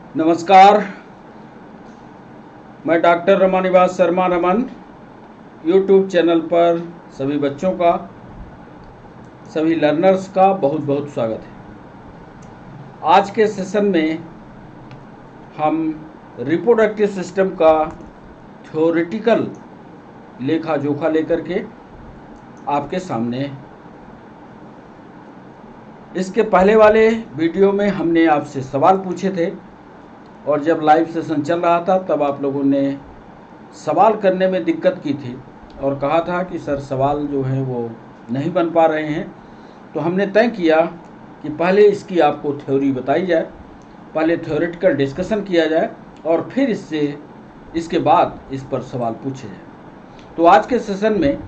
नमस्कार। मैं doctor Ramanivas Sharma Raman YouTube channel पर सभी बच्चों का, सभी लर्नर्स का बहुत बहुत स्वागत है। आज के सेशन में हम रिप्रोडक्टिव सिस्टम का थ्योरेटिकल लेखा जोखा लेकर के आपके सामने। इसके पहले वाले वीडियो में हमने आपसे सवाल पूछे थे और जब लाइव सेशन चल रहा था तब आप लोगों ने सवाल करने में दिक्कत की थी और कहा था कि सर सवाल जो हैं वो नहीं बन पा रहे हैं। तो हमने तय किया कि पहले इसकी आपको थ्योरी बताई जाए, पहले थ्योरेटिकल डिस्कशन किया जाए और फिर इसके बाद इस पर सवाल पूछे जाए। तो आज के सेशन में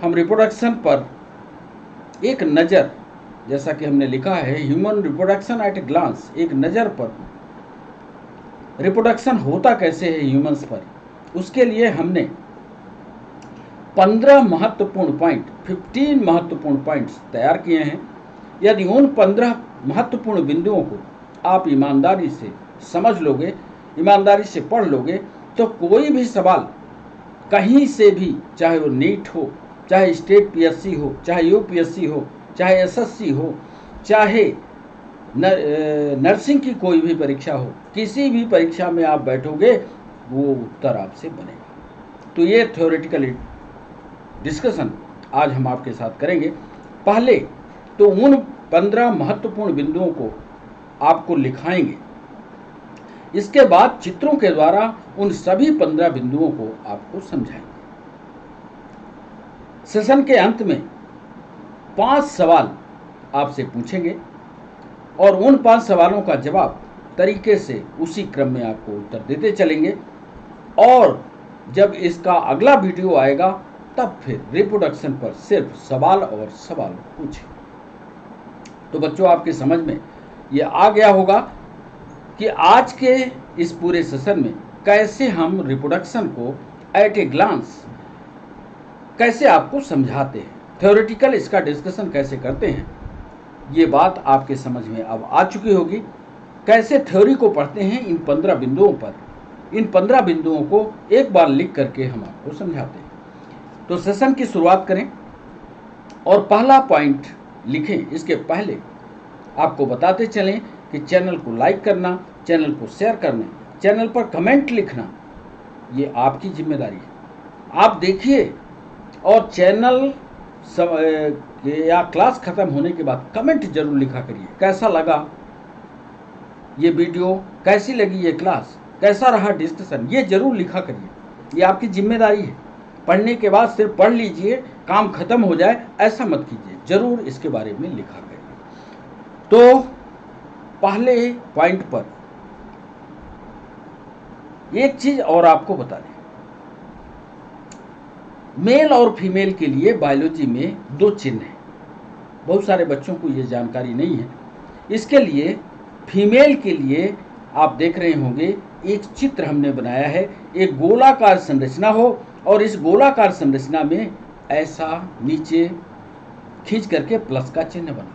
हम रिप्रोडक्शन पर एक नज़र, जैसा कि हमने लिखा है human reproduction at a glance, एक नज़र पर रिप्रोडक्शन होता कैसे है ह्यूमंस पर, उसके लिए हमने 15 महत्वपूर्ण पॉइंट, 15 महत्वपूर्ण पॉइंट्स तैयार किए हैं। यदि उन 15 महत्वपूर्ण बिंदुओं को आप ईमानदारी से समझ लोगे, ईमानदारी से पढ़ लोगे, तो कोई भी सवाल कहीं से भी, चाहे वो नीट हो, चाहे स्टेट पीएससी हो, चाहे यूपीएससी हो, चाहे एसएससी हो, चाहे नर्सिंग की कोई भी परीक्षा हो, किसी भी परीक्षा में आप बैठोगे वो उत्तर आपसे बनेगा। तो ये थ्योरेटिकल डिस्कशन आज हम आपके साथ करेंगे। पहले तो उन 15 महत्वपूर्ण बिंदुओं को आपको लिखाएंगे, इसके बाद चित्रों के द्वारा उन सभी 15 बिंदुओं को आपको समझाएंगे। सेशन के अंत में 5 सवाल आपसे पूछेंगे और उन 5 सवालों का जवाब तरीके से उसी क्रम में आपको उत्तर देते चलेंगे। और जब इसका अगला वीडियो आएगा तब फिर रिप्रोडक्शन पर सिर्फ सवाल और सवाल पूछें। तो बच्चों, आपकी समझ में ये आ गया होगा कि आज के इस पूरे सेशन में कैसे हम रिप्रोडक्शन को एट ए ग्लांस कैसे आपको समझाते हैं, थ्योरेटिकल इसका डिस्कशन कैसे करते हैं, ये बात आपके समझ में अब आ चुकी होगी। कैसे थ्योरी को पढ़ते हैं इन 15 बिंदुओं पर, इन 15 बिंदुओं को एक बार लिख करके हम आपको समझाते हैं। तो सेशन की शुरुआत करें और पहला पॉइंट लिखें। इसके पहले आपको बताते चलें कि चैनल को लाइक करना, चैनल को शेयर करना, चैनल पर कमेंट लिखना, ये आपकी जिम्मेदारी है। आप देखिए और चैनल या क्लास खत्म होने के बाद कमेंट जरूर लिखा करिए। कैसा लगा ये वीडियो, कैसी लगी ये क्लास, कैसा रहा डिस्कशन, ये जरूर लिखा करिए। ये आपकी जिम्मेदारी है। पढ़ने के बाद सिर्फ पढ़ लीजिए, काम खत्म हो जाए, ऐसा मत कीजिए, जरूर इसके बारे में लिखा करिए। तो पहले पॉइंट पर एक चीज और आपको बता दें, मेल और फीमेल के लिए बायोलॉजी में 2 चिन्ह हैं। बहुत सारे बच्चों को ये जानकारी नहीं है। इसके लिए फीमेल के लिए आप देख रहे होंगे एक चित्र हमने बनाया है, एक गोलाकार संरचना हो और इस गोलाकार संरचना में ऐसा नीचे खींच करके प्लस का चिन्ह बना,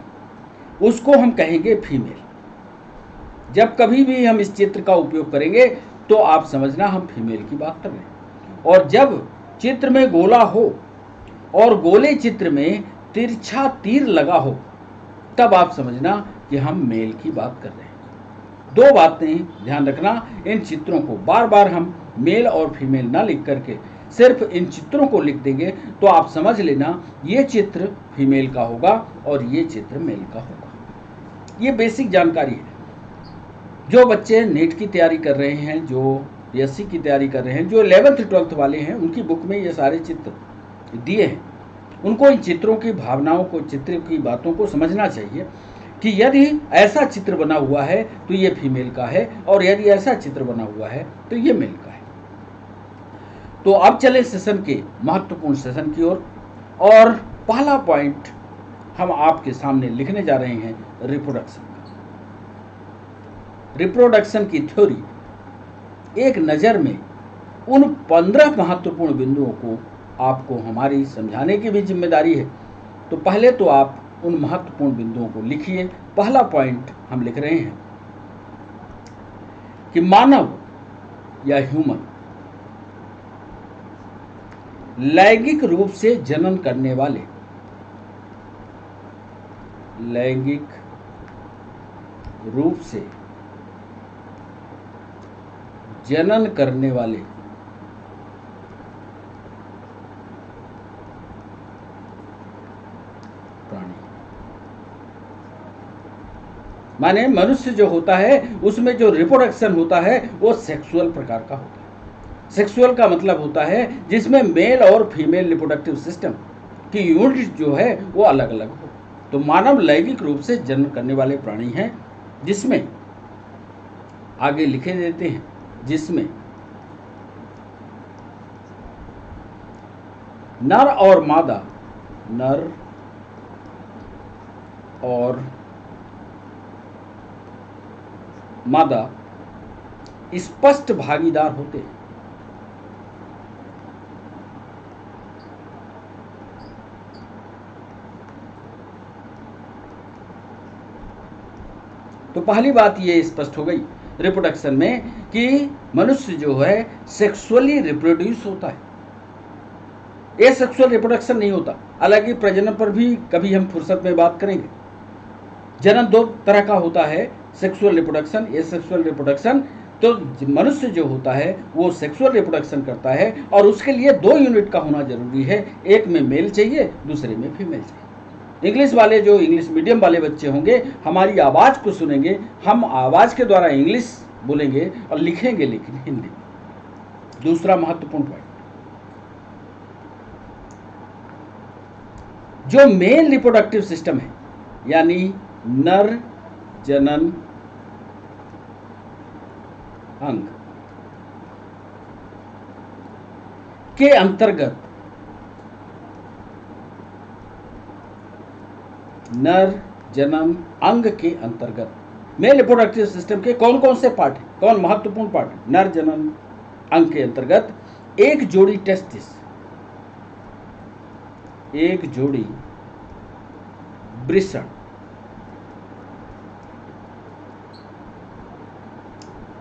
उसको हम कहेंगे फीमेल। जब कभी भी हम इस चित्र का उपयोग करेंगे तो आप समझना हम फीमेल की बात कर रहे हैं। और जब चित्र में गोला हो और गोले चित्र में तिरछा तीर लगा हो तब आप समझना कि हम मेल की बात कर रहे हैं। 2 बातें ध्यान रखना, इन चित्रों को बार बार हम मेल और फीमेल ना लिख करके सिर्फ इन चित्रों को लिख देंगे तो आप समझ लेना ये चित्र फीमेल का होगा और ये चित्र मेल का होगा। ये बेसिक जानकारी है। जो बच्चे नीट की तैयारी कर रहे हैं, जो पीएससी की तैयारी कर रहे हैं, जो 11th 12th वाले हैं, उनकी बुक में ये सारे चित्र दिए हैं। उनको इन चित्रों की भावनाओं को, चित्र की बातों को समझना चाहिए कि यदि ऐसा चित्र बना हुआ है तो ये फीमेल का है और यदि ऐसा चित्र बना हुआ है तो ये मेल का है। तो अब चले सेशन के महत्वपूर्ण सेशन की ओर और पहला पॉइंट हम आपके सामने लिखने जा रहे हैं रिप्रोडक्शन। रिप्रोडक्शन की थ्योरी एक नज़र में उन 15 महत्वपूर्ण बिंदुओं को आपको हमारी समझाने की भी जिम्मेदारी है। तो पहले तो आप उन महत्वपूर्ण बिंदुओं को लिखिए। पहला पॉइंट हम लिख रहे हैं, कि मानव या ह्यूमन लैंगिक रूप से जनन करने वाले प्राणी, माने मनुष्य जो होता है उसमें जो रिप्रोडक्शन होता है वो सेक्सुअल प्रकार का होता है। सेक्सुअल का मतलब होता है जिसमें मेल और फीमेल रिप्रोडक्टिव सिस्टम की यूनिट जो है वो अलग अलग हो। तो मानव लैंगिक रूप से जन्म करने वाले प्राणी हैं, जिसमें आगे लिखे देते हैं, जिसमें नर और मादा स्पष्ट भागीदार होते हैं। तो पहली बात ये स्पष्ट हो गई रिप्रोडक्शन में कि मनुष्य जो है सेक्सुअली रिप्रोड्यूस होता है। ये सेक्सुअल रिप्रोडक्शन नहीं होता, हालांकि प्रजनन पर भी कभी हम फुर्सत में बात करेंगे। जनन दो तरह का होता है, सेक्सुअल रिप्रोडक्शन, ये सेक्सुअल रिप्रोडक्शन। तो मनुष्य जो होता है वो सेक्सुअल रिप्रोडक्शन करता है और उसके लिए 2 यूनिट का होना जरूरी है, एक में मेल चाहिए, दूसरे में फीमेल चाहिए। इंग्लिश वाले जो इंग्लिश मीडियम वाले बच्चे होंगे हमारी आवाज़ को सुनेंगे, हम आवाज़ के द्वारा इंग्लिश बोलेंगे और लिखेंगे लेकिन हिंदी। दूसरा महत्वपूर्ण पॉइंट, जो मेल रिप्रोडक्टिव सिस्टम है यानी नर जनन अंग के अंतर्गत मेल रिप्रोडक्टिव सिस्टम के कौन कौन से पार्ट हैं, कौन महत्वपूर्ण पार्ट है? नर जनन अंग के अंतर्गत एक जोड़ी टेस्टिस, एक जोड़ी वृषण,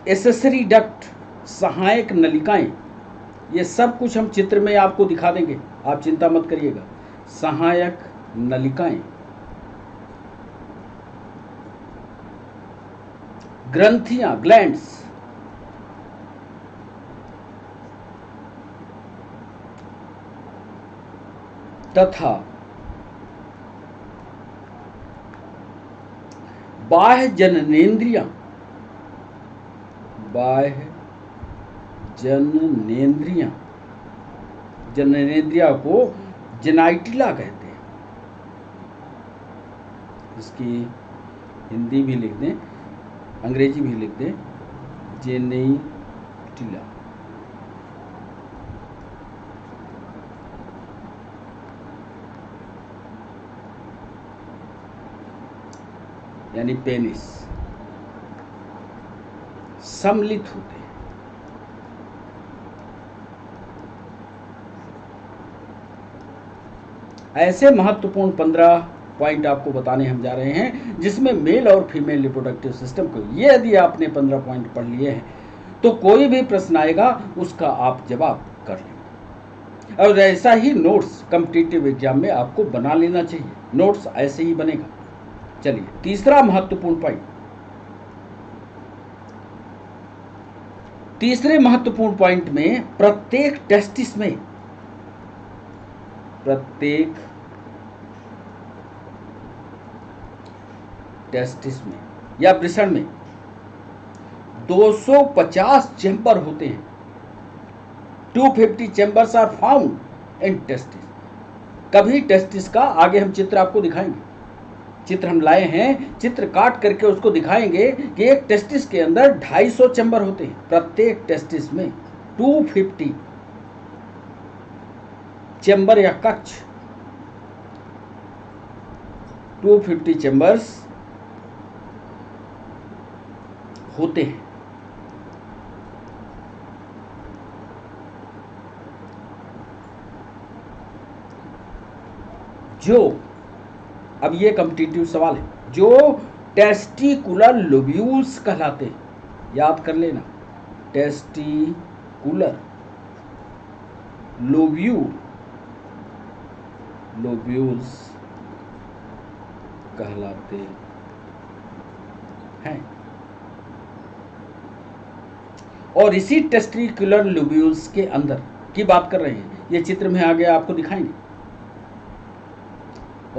एसेसरी डक्ट, सहायक नलिकाएं, ये सब कुछ हम चित्र में आपको दिखा देंगे, आप चिंता मत करिएगा। सहायक नलिकाएं, ग्रंथियां, ग्लैंड्स, तथा बाह्य जननेंद्रियां, जननेंद्रिया को जेनाइटिला कहते हैं। इसकी हिंदी भी लिख दें, अंग्रेजी भी लिख दें, जेनेटिला। यानी पेनिस, सम्मिलित होते हैं। ऐसे महत्वपूर्ण 15 पॉइंट आपको बताने हम जा रहे हैं, जिसमें मेल और फीमेल रिप्रोडक्टिव सिस्टम को, ये यदि आपने 15 पॉइंट पढ़ लिए हैं तो कोई भी प्रश्न आएगा उसका आप जवाब कर लेंगे। और ऐसा ही नोट्स कॉम्पिटिटिव एग्जाम में आपको बना लेना चाहिए, नोट्स ऐसे ही बनेगा। चलिए तीसरा महत्वपूर्ण पॉइंट, तीसरे महत्वपूर्ण पॉइंट में प्रत्येक टेस्टिस में या वृषण में 250 चैम्बर होते हैं। 250 chambers are found in testis. कभी टेस्टिस का, आगे हम चित्र आपको दिखाएंगे, चित्र हम लाए हैं, चित्र काट करके उसको दिखाएंगे कि एक टेस्टिस के अंदर 250 चैम्बर होते हैं। प्रत्येक टेस्टिस में 250 चैम्बर या कक्ष, 250 चैम्बर्स होते हैं। जो, अब ये कॉम्पिटिटिव सवाल है, जो टेस्टिकुलर लोब्यूल्स कहलाते हैं, याद कर लेना, टेस्टिकुलर लोब्यूल्स कहलाते हैं। और इसी टेस्टिकुलर लोब्यूल्स के अंदर की बात कर रहे हैं, ये चित्र में आगे आपको दिखाएंगे।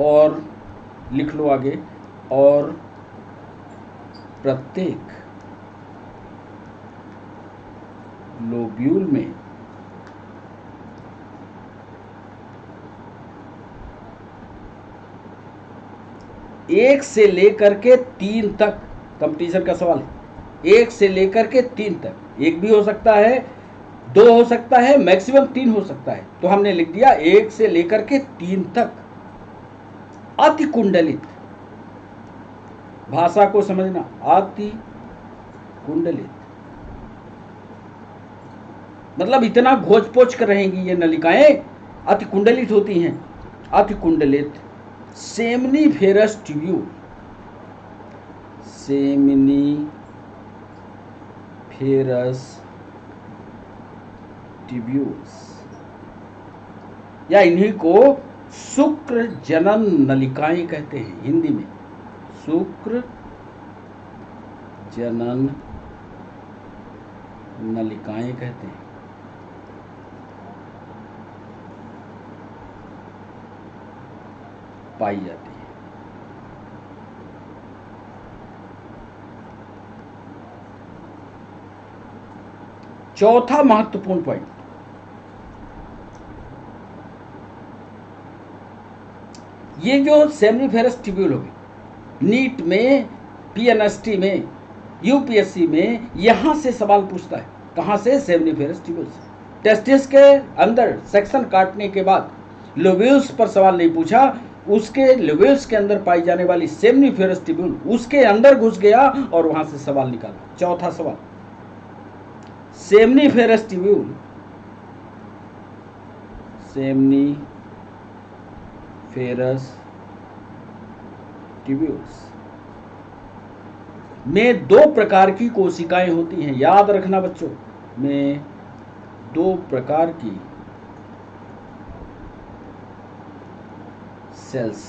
और लिख लो आगे, और प्रत्येक लोब्यूल में एक से लेकर के 3 तक, कंपटीशन का सवाल है, 1 से लेकर के 3 तक, 1 भी हो सकता है, 2 हो सकता है, मैक्सिमम 3 हो सकता है। तो हमने लिख दिया 1 से लेकर के 3 तक अति कुंडलित, भाषा को समझना, अति कुंडलित मतलब इतना घोच पोच कर रहेंगी ये नलिकाएं, अति कुंडलित होती हैं। अति कुंडलित सेमनीफेरस ट्यूब्यूल, सेमनीफेरस ट्यूब्यूल्स, या इन्हीं को शुक्र जनन नलिकाएं कहते हैं हिंदी में, शुक्र जनन नलिकाएं कहते हैं। पाई जाती है। चौथा महत्वपूर्ण पॉइंट, ये जो सेमनीफेरस ट्यूब्यूल होगी, नीट में, पीएनएसटी में, यूपीएससी में यहां से सवाल पूछता है। कहां से? सेमनीफेरस ट्यूब्यूल से। टेस्टिस के अंदर सेक्शन काटने के बाद लोब्यूल्स पर सवाल नहीं पूछा, उसके लोब्यूल्स के अंदर पाई जाने वाली सेमनीफेरस ट्यूब्यूल उसके अंदर घुस गया और वहां से सवाल निकाला। चौथा सवाल, सेमनीफेरस ट्यूब्यूल, सेमनीफेरस ट्यूब्यूल्स में 2 प्रकार की कोशिकाएं होती हैं। याद रखना बच्चों, में 2 प्रकार की सेल्स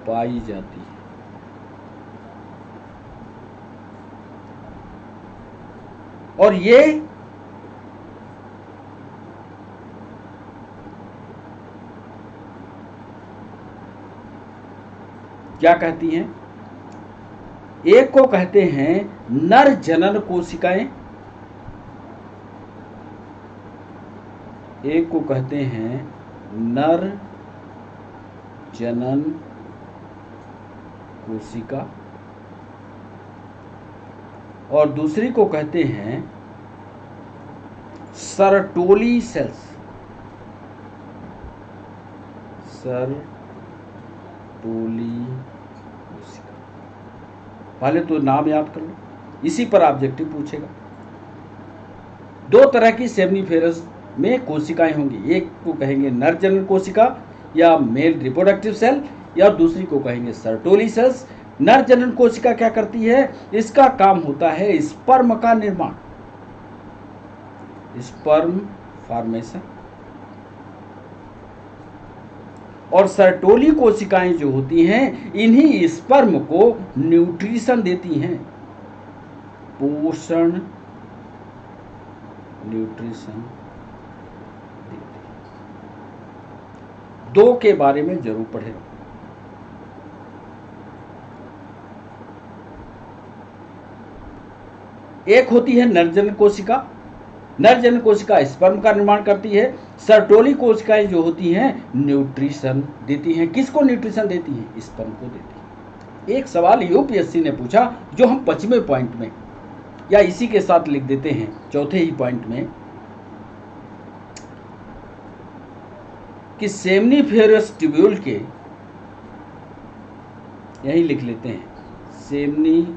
पाई जाती है। और ये क्या कहती हैं? एक को कहते हैं नर जनन कोशिकाएं, एक को कहते हैं नर जनन कोशिका, और दूसरी को कहते हैं सरटोली सेल्स, सरटोली कोशिका। पहले तो नाम याद कर लो, इसी पर ऑब्जेक्टिव पूछेगा। 2 तरह की सेमनीफेरस में कोशिकाएं होंगी, एक को कहेंगे नर जनन कोशिका या मेल रिप्रोडक्टिव सेल, या दूसरी को कहेंगे सर्टोली सेल्स। नर जनन कोशिका क्या करती है? इसका काम होता है स्पर्म का निर्माण, स्पर्म फॉर्मेशन। और सर्टोली कोशिकाएं जो होती हैं, इन्हीं स्पर्म को न्यूट्रिशन देती हैं, पोषण, न्यूट्रिशन। 2 के बारे में जरूर पढ़े। एक होती है नरजनन कोशिका, नरजनन कोशिका स्पर्म का निर्माण करती है। सर्टोली कोशिकाएं जो होती हैं न्यूट्रिशन देती हैं। किसको न्यूट्रिशन देती हैं? स्पर्म को देती हैं। एक सवाल यूपीएससी ने पूछा, जो हम 5वें पॉइंट में या इसी के साथ लिख देते हैं, चौथे ही पॉइंट में, कि सेमनीफेरस ट्यूब्यूल के, यही लिख लेते हैं, सेमनीफेरस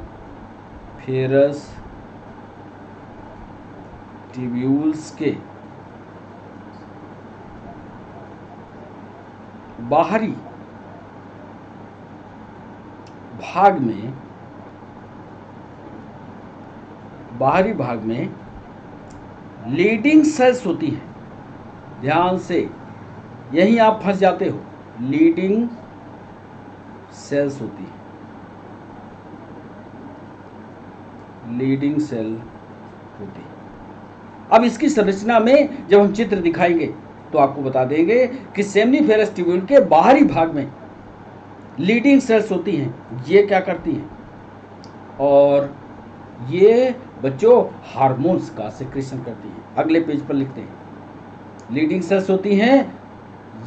ट्यूब्यूल्स के बाहरी भाग में बाहरी भाग में लीडिंग सेल्स होती हैं। ध्यान से, यहीं आप फंस जाते हो। लीडिंग सेल्स होती है, लीडिंग सेल होती है। अब इसकी संरचना में जब हम चित्र दिखाएंगे तो आपको बता देंगे कि सेमनीफेरस ट्यूब्यूल के बाहरी भाग में लीडिंग सेल्स होती हैं। ये क्या करती हैं? और ये बच्चों हार्मोन्स का सिक्रेशन करती हैं। अगले पेज पर लिखते हैं, लीडिंग सेल्स होती हैं,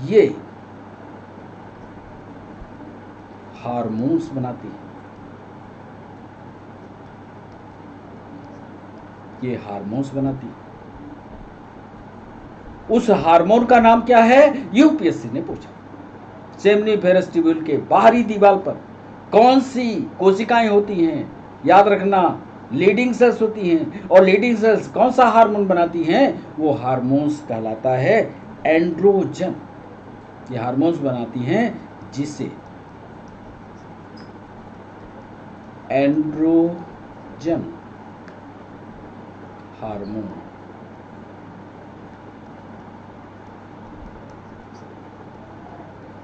ये हार्मोन्स बनाती हैं। ये हार्मोन्स बनाती है। उस हार्मोन का नाम क्या है? यूपीएससी ने पूछा। सेमनीफेरस ट्यूब्यूल के बाहरी दीवार पर कौन सी कोशिकाएं होती हैं? याद रखना, लीडिंग सेल्स होती हैं। और लीडिंग सेल्स कौन सा हार्मोन बनाती हैं? वो हार्मोन्स कहलाता है एंड्रोजन। ये हार्मोन्स बनाती हैं जिसे एंड्रोजन हार्मोन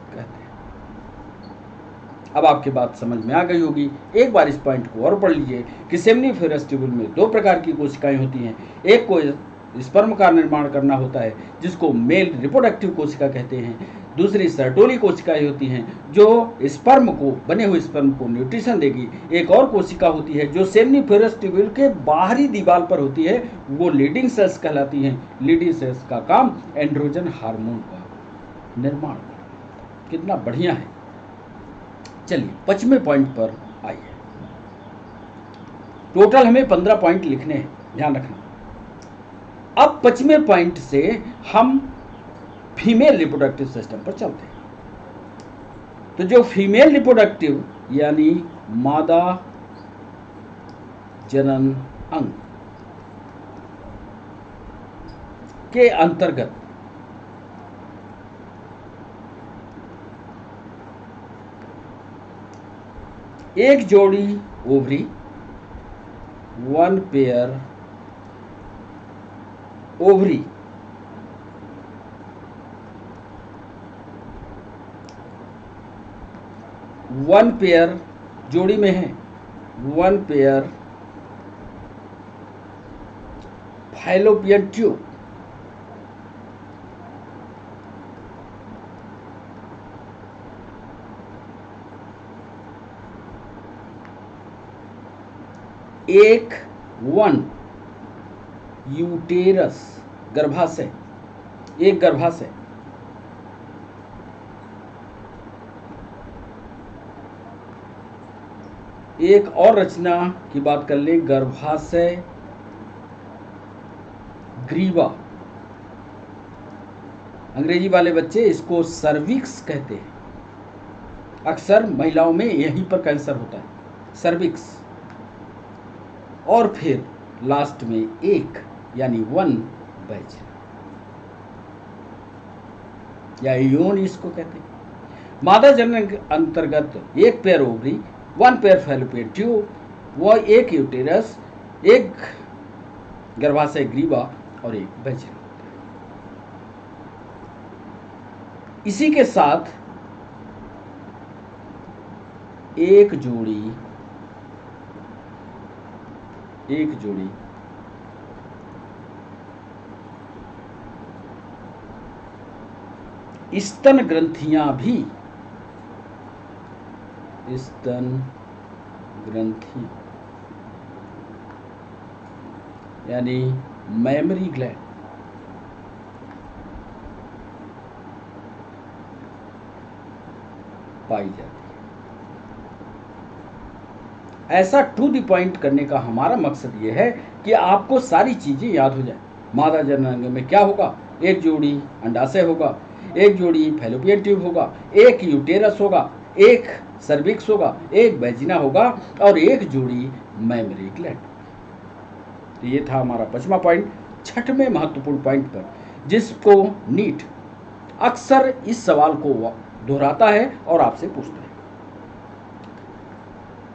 कहते हैं। अब आपकी बात समझ में आ गई होगी। एक बार इस पॉइंट को और पढ़ लीजिए कि सेमनीफेरस ट्यूब्यूल में दो प्रकार की कोशिकाएं होती हैं। एक को स्पर्म का निर्माण करना होता है जिसको मेल रिप्रोडक्टिव कोशिका कहते हैं। दूसरी सर्टोली कोशिकाएं होती हैं जो स्पर्म को, बने हुए स्पर्म को न्यूट्रिशन देगी। एक और कोशिका होती है जो सेमनीफेरस ट्यूब्यूल के बाहरी दीवार पर होती है, वो लीडिंग सेल्स कहलाती हैं। लीडिंग सेल्स का काम एंड्रोजन हार्मोन का निर्माण करना। कितना बढ़िया है। चलिए 25वें पॉइंट पर आइए। टोटल हमें 15 पॉइंट लिखने हैं, ध्यान रखना। अब 25वें पॉइंट से हम फीमेल रिप्रोडक्टिव सिस्टम पर चलते हैं। तो जो फीमेल रिप्रोडक्टिव यानी मादा जनन अंग के अंतर्गत एक जोड़ी ovary, one pair ovary, one pair जोड़ी में है, वन पेयर फैलोपियन ट्यूब, एक वन यूटेरस गर्भाशय, एक गर्भाशय, एक और रचना की बात कर ले, गर्भाशय ग्रीवा। अंग्रेजी वाले बच्चे इसको सर्विक्स कहते हैं। अक्सर महिलाओं में यहीं पर कैंसर होता है, सर्विक्स। और फिर लास्ट में एक यानी वन बैज या योन इसको कहते हैं। मादा जनन के अंतर्गत एक pair ovary, one pair fallopian tube, वो एक यूटेरस, एक गर्भाशय ग्रीवा और एक बैजिना। इसी के साथ एक जोड़ी स्तन ग्रंथियां भी, स्तन ग्रंथि यानी मैमरी ग्लैंड पाई जाती है। ऐसा टू द पॉइंट करने का हमारा मकसद यह है कि आपको सारी चीजें याद हो जाए। मादा जनन अंग में क्या होगा? एक जोड़ी अंडाशय होगा, एक जोड़ी फैलोपियन ट्यूब होगा, एक यूटेरस होगा, एक सर्विक्स होगा, एक वैजिना होगा और एक जोड़ी मैमरी ग्लैंड। तो ये था हमारा 25वां पॉइंट। 6वें महत्वपूर्ण पॉइंट पर, जिसको नीट अक्सर इस सवाल को दोहराता है और आपसे पूछता है।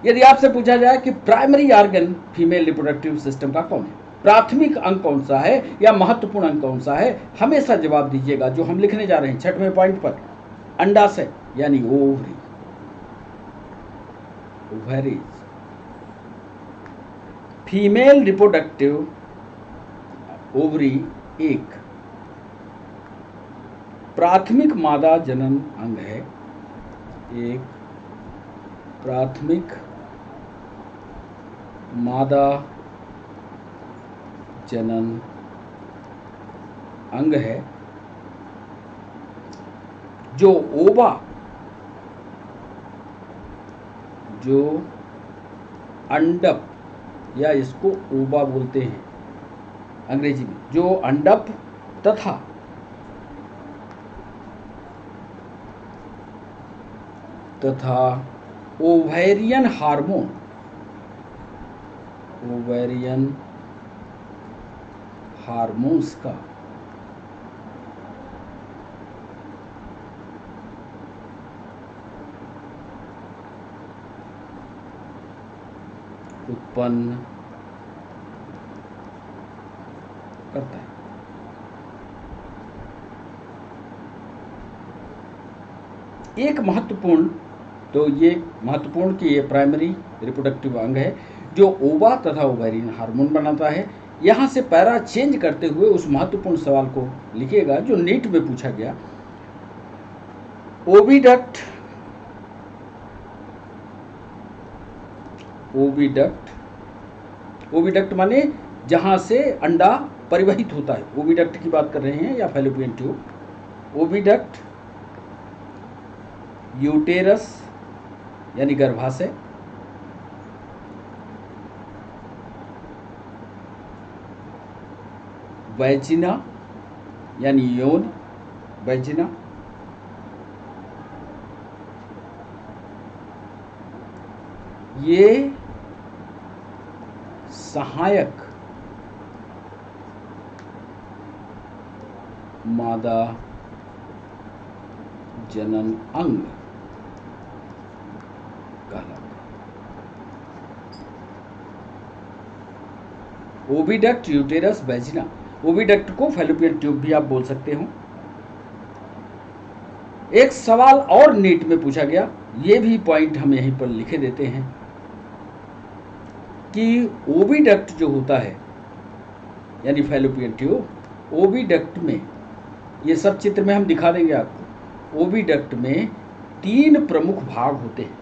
यदि आपसे पूछा जाए कि primary organ female reproductive system का कौन है, प्राथमिक अंग कौन सा है या महत्वपूर्ण अंग कौन सा है, हमेशा जवाब दीजिएगा जो हम लिखने जा रहे हैं 6वें पॉइंट पर, अंडाशय यानी ovary, ovaries. Female reproductive ovary एक प्राथमिक मादा जनन अंग है, एक प्राथमिक मादा जनन अंग है जो ओवा, जो अंडप या इसको ओवा बोलते हैं अंग्रेजी में, जो अंडप तथा ओवेरियन हार्मोन, ओवेरियन हार्मोन्स का उत्पन्न करता है। एक महत्वपूर्ण, तो ये महत्वपूर्ण कि ये प्राइमरी रिप्रोडक्टिव अंग है जो ओवा तथा ओवेरियन हार्मोन बनाता है। यहाँ से पैरा चेंज करते हुए उस महत्वपूर्ण सवाल को लिखिएगा जो नीट में पूछा गया। ओविडक्ट, ओविडक्ट, ओविडक्ट माने जहाँ से अंडा परिवहित होता है, ओविडक्ट की बात कर रहे हैं या फैलोपियन ट्यूब। ओविडक्ट, यूटेरस यानी गर्भाशय, वैजिना यानी यौन, वैजिना, ये सहायक मादा जनन अंग कहलाता है। Oviduct, uterus, vagina. ओविडक्ट को फैलोपियन ट्यूब भी आप बोल सकते हो। एक सवाल और नीट में पूछा गया, ये भी पॉइंट हम यहीं पर लिखे देते हैं कि ओविडक्ट जो होता है यानी फैलोपियन ट्यूब, ओविडक्ट में, ये सब चित्र में हम दिखा देंगे आपको, ओविडक्ट में 3 प्रमुख भाग होते हैं,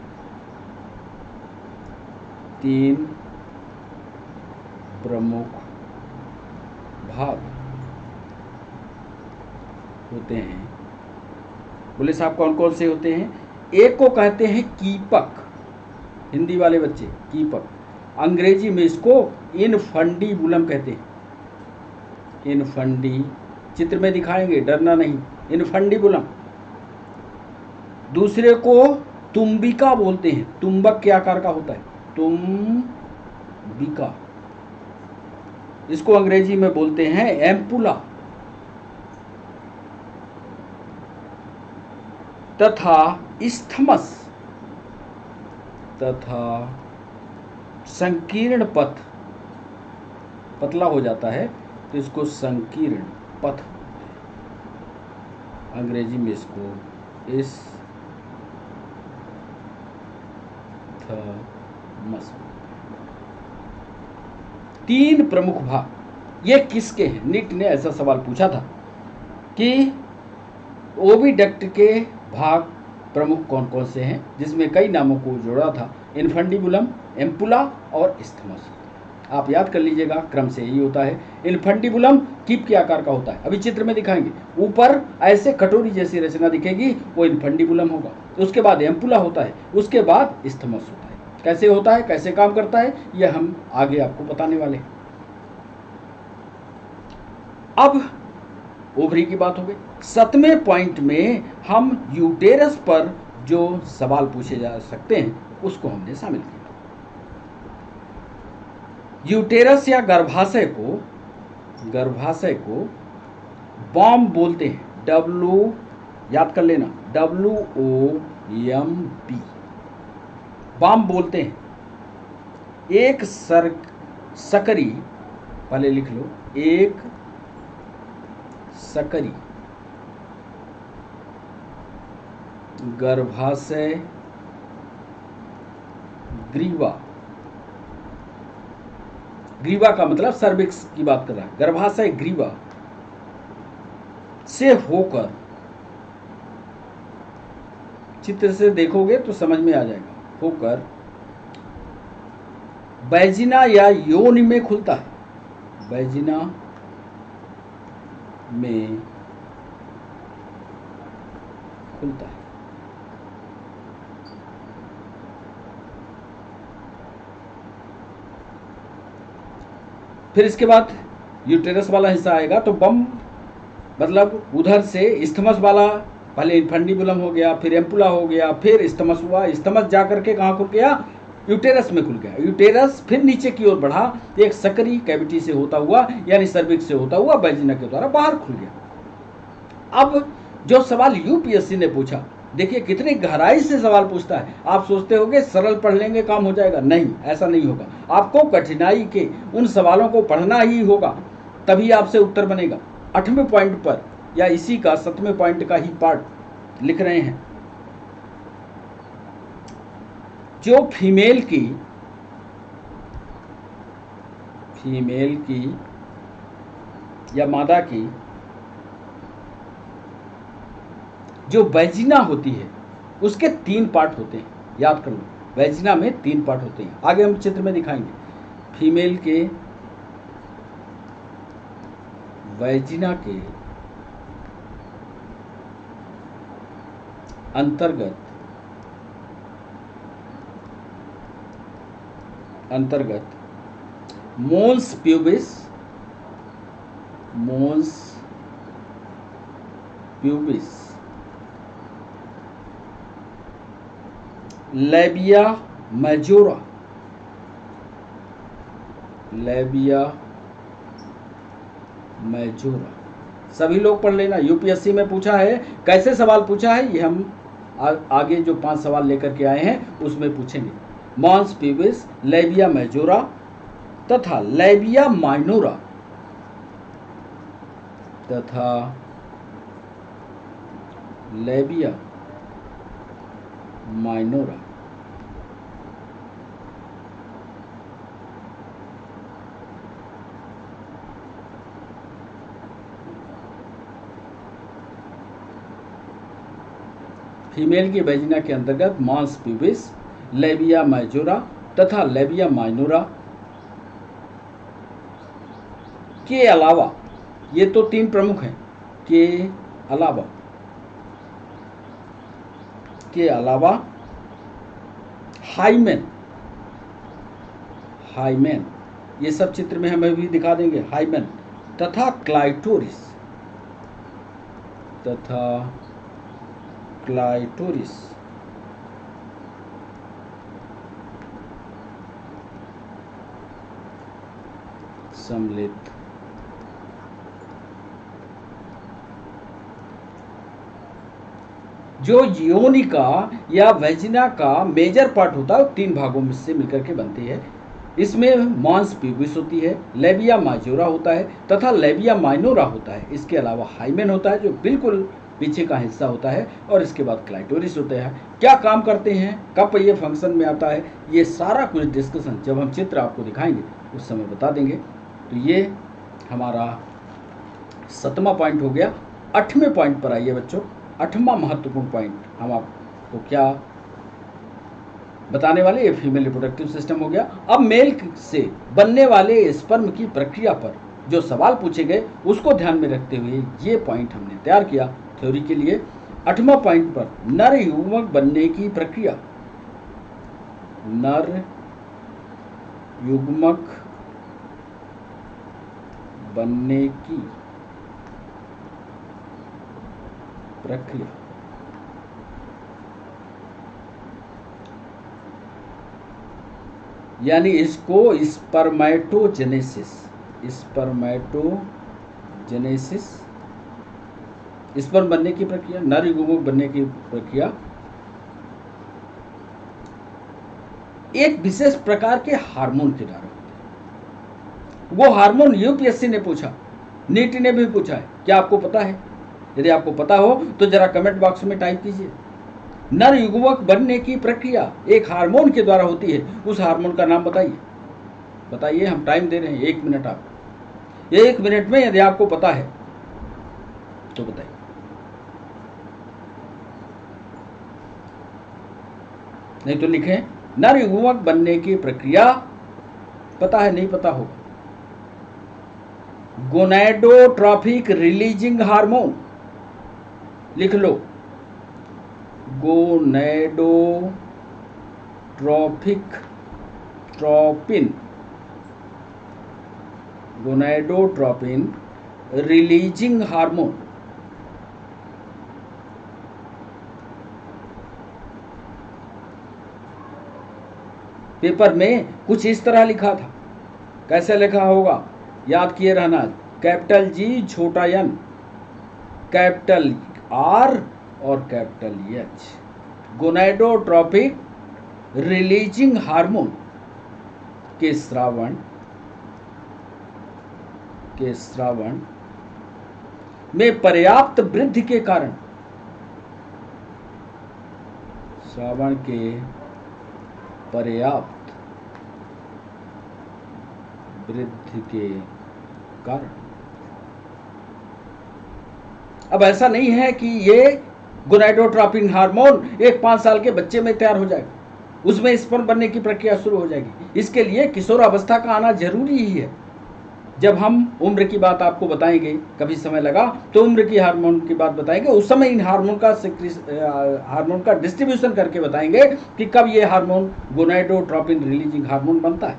3 प्रमुख भाग होते हैं। बोले साहब कौन कौन से होते हैं? एक को कहते हैं कीपक, हिंदी वाले बच्चे, कीपक, अंग्रेजी में इसको इनफंडीबुलम कहते हैं। इनफंडी, चित्र में दिखाएंगे, डरना नहीं, इनफंडीबुलम। दूसरे को तुम्बिका बोलते हैं, तुम्बक के आकार का होता है, तुम्बिका, इसको अंग्रेजी में बोलते हैं एम्पुला। तथा इस्थमस, तथा संकीर्ण पथ, पतला हो जाता है तो इसको संकीर्ण पथ, अंग्रेजी में इसको इस्थमस। 3 प्रमुख भाग ये किसके हैं? नीट ने ऐसा सवाल पूछा था कि ओविडक्ट के भाग प्रमुख कौन कौन से हैं, जिसमें कई नामों को जोड़ा था, इनफंडीबुलम, एम्पुला और इस्थमस। आप याद कर लीजिएगा, क्रम से यही होता है। इनफंडीबुलम कीप के आकार का होता है, अभी चित्र में दिखाएंगे, ऊपर ऐसे कटोरी जैसी रचना दिखेगी, वो इनफंडीबुलम होगा। उसके बाद एम्पुला होता है, उसके बाद इस्थमस होता है। कैसे होता है, कैसे काम करता है, यह हम आगे आपको बताने वाले हैं। अब ओवरी की बात हो गई। 7वें पॉइंट में हम यूटेरस पर जो सवाल पूछे जा सकते हैं उसको हमने शामिल किया। यूटेरस या गर्भाशय को बॉम्ब बोलते हैं, W, याद कर लेना, WOMB, बॉम्ब बोलते हैं। एक सकरी, पहले लिख लो, एक सकरी गर्भाशय ग्रीवा, ग्रीवा का मतलब सर्विक्स की बात कर रहा है, गर्भाशय ग्रीवा से होकर, चित्र से देखोगे तो समझ में आ जाएगा, होकर वैजिना या योनि में खुलता है, वैजिना में खुलता है। फिर इसके बाद यूटेरस वाला हिस्सा आएगा, तो बम मतलब उधर से इस्थमस वाला, पहले इन्फंडिबुलम हो गया, फिर एम्पुला हो गया, फिर इस्थमस हुआ, इस्थमस जा करके कहाँ खुल गया, यूटेरस में खुल गया, यूटेरस फिर नीचे की ओर बढ़ा, एक सकरी कैविटी से होता हुआ यानी सर्विक्स से होता हुआ वैजिना के द्वारा बाहर खुल गया। अब जो सवाल यूपीएससी ने पूछा, देखिए कितनी गहराई से सवाल पूछता है। आप सोचते होगे सरल पढ़ लेंगे काम हो जाएगा, नहीं, ऐसा नहीं होगा। आपको कठिनाई के उन सवालों को पढ़ना ही होगा, तभी आपसे उत्तर बनेगा। 8वें पॉइंट पर या इसी का 7वें पॉइंट का ही पार्ट लिख रहे हैं। जो फीमेल की या मादा की जो वैजिना होती है उसके 3 पार्ट होते हैं, याद कर लो, वैजिना में 3 पार्ट होते हैं। आगे हम चित्र में दिखाएंगे। फीमेल के वैजिना के अंतर्गत मोन्स प्यूबिस, लेबिया मेजोरा, सभी लोग पढ़ लेना। यूपीएससी में पूछा है, कैसे सवाल पूछा है ये हम आगे जो 5 सवाल लेकर के आए हैं उसमें पूछेंगे। मॉन्स प्यूबिस, लेबिया मेजोरा तथा लेबिया माइनोरा फीमेल की वैजिना के अंतर्गत मॉन्स प्यूबिस, लेबिया मेजोरा तथा लेबिया माइनोरा के अलावा, ये तो 3 प्रमुख हैं, के अलावा हाइमेन, ये सब चित्र में हमें भी दिखा देंगे, हाइमेन तथा क्लाइटोरिस सम्मिलित जो योनि का या वैजिना का मेजर पार्ट होता है, 3 भागों में से मिलकर के बनती है। इसमें मॉन्स प्यूबिस होती है, लेबिया मेजोरा होता है तथा लेबिया माइनोरा होता है। इसके अलावा हाइमेन होता है जो बिल्कुल पीछे का हिस्सा होता है, और इसके बाद क्लाइटोरिस होते हैं। क्या काम करते हैं, कब ये फंक्शन में आता है, ये सारा कुछ डिस्कशन जब हम चित्र आपको दिखाएंगे उस समय बता देंगे। तो ये हमारा 7वां पॉइंट हो गया। 8वें पॉइंट पर आइए बच्चों। 8वां महत्वपूर्ण पॉइंट हम आपको क्या बताने वाले, ये फीमेल रिप्रोडक्टिव सिस्टम हो गया। अब मेल से बनने वाले स्पर्म की प्रक्रिया पर जो सवाल पूछे गए उसको ध्यान में रखते हुए ये पॉइंट हमने तैयार किया थ्योरी के लिए। 8वां पॉइंट पर नर युग्मक बनने की प्रक्रिया, नर युग्मक बनने की प्रक्रिया, यानी इसको स्पर्मेटोजेनेसिस, स्पर्म बनने की प्रक्रिया, नर युग्मक बनने की प्रक्रिया एक विशेष प्रकार के हार्मोन के द्वारा होते हैं। वो हार्मोन यूपीएससी ने पूछा, नीट ने भी पूछा है, क्या आपको पता है? यदि आपको पता हो तो जरा कमेंट बॉक्स में टाइप कीजिए। नर युग्मक बनने की प्रक्रिया एक हार्मोन के द्वारा होती है, उस हार्मोन का नाम बताइए। बताइए, हम टाइम दे रहे हैं 1 मिनट। आप 1 मिनट में यदि आपको पता है तो बताइए। नहीं तो लिखें नर युग्मक बनने की प्रक्रिया। पता है? नहीं पता होगा। गोनैडोट्रॉपिक रिलीजिंग हार्मोन लिख लो, गोनैडोट्रोपिन रिलीजिंग हार्मोन। पेपर में कुछ इस तरह लिखा था। कैसे लिखा होगा याद किए रहना, कैपिटल जी छोटा एन, कैपिटल आर और कैपिटल एच। गोनैडोट्रॉपिक रिलीजिंग हार्मोन के स्रावन में पर्याप्त वृद्धि के कारण, श्रावण के पर्याप्त वृद्धि के कारण। अब ऐसा नहीं है कि ये गोनैडोट्रॉपिन हार्मोन एक 5 साल के बच्चे में तैयार हो जाएगा, उसमें स्पर्म बनने की प्रक्रिया शुरू हो जाएगी। इसके लिए किशोरावस्था का आना जरूरी ही है। जब हम उम्र की बात आपको बताएंगे, कभी समय लगा तो उम्र की हार्मोन की बात बताएंगे, उस समय इन हार्मोन का डिस्ट्रीब्यूशन करके बताएंगे कि कब ये हार्मोन गोनैडोट्रॉपिन रिलीजिंग हार्मोन बनता है।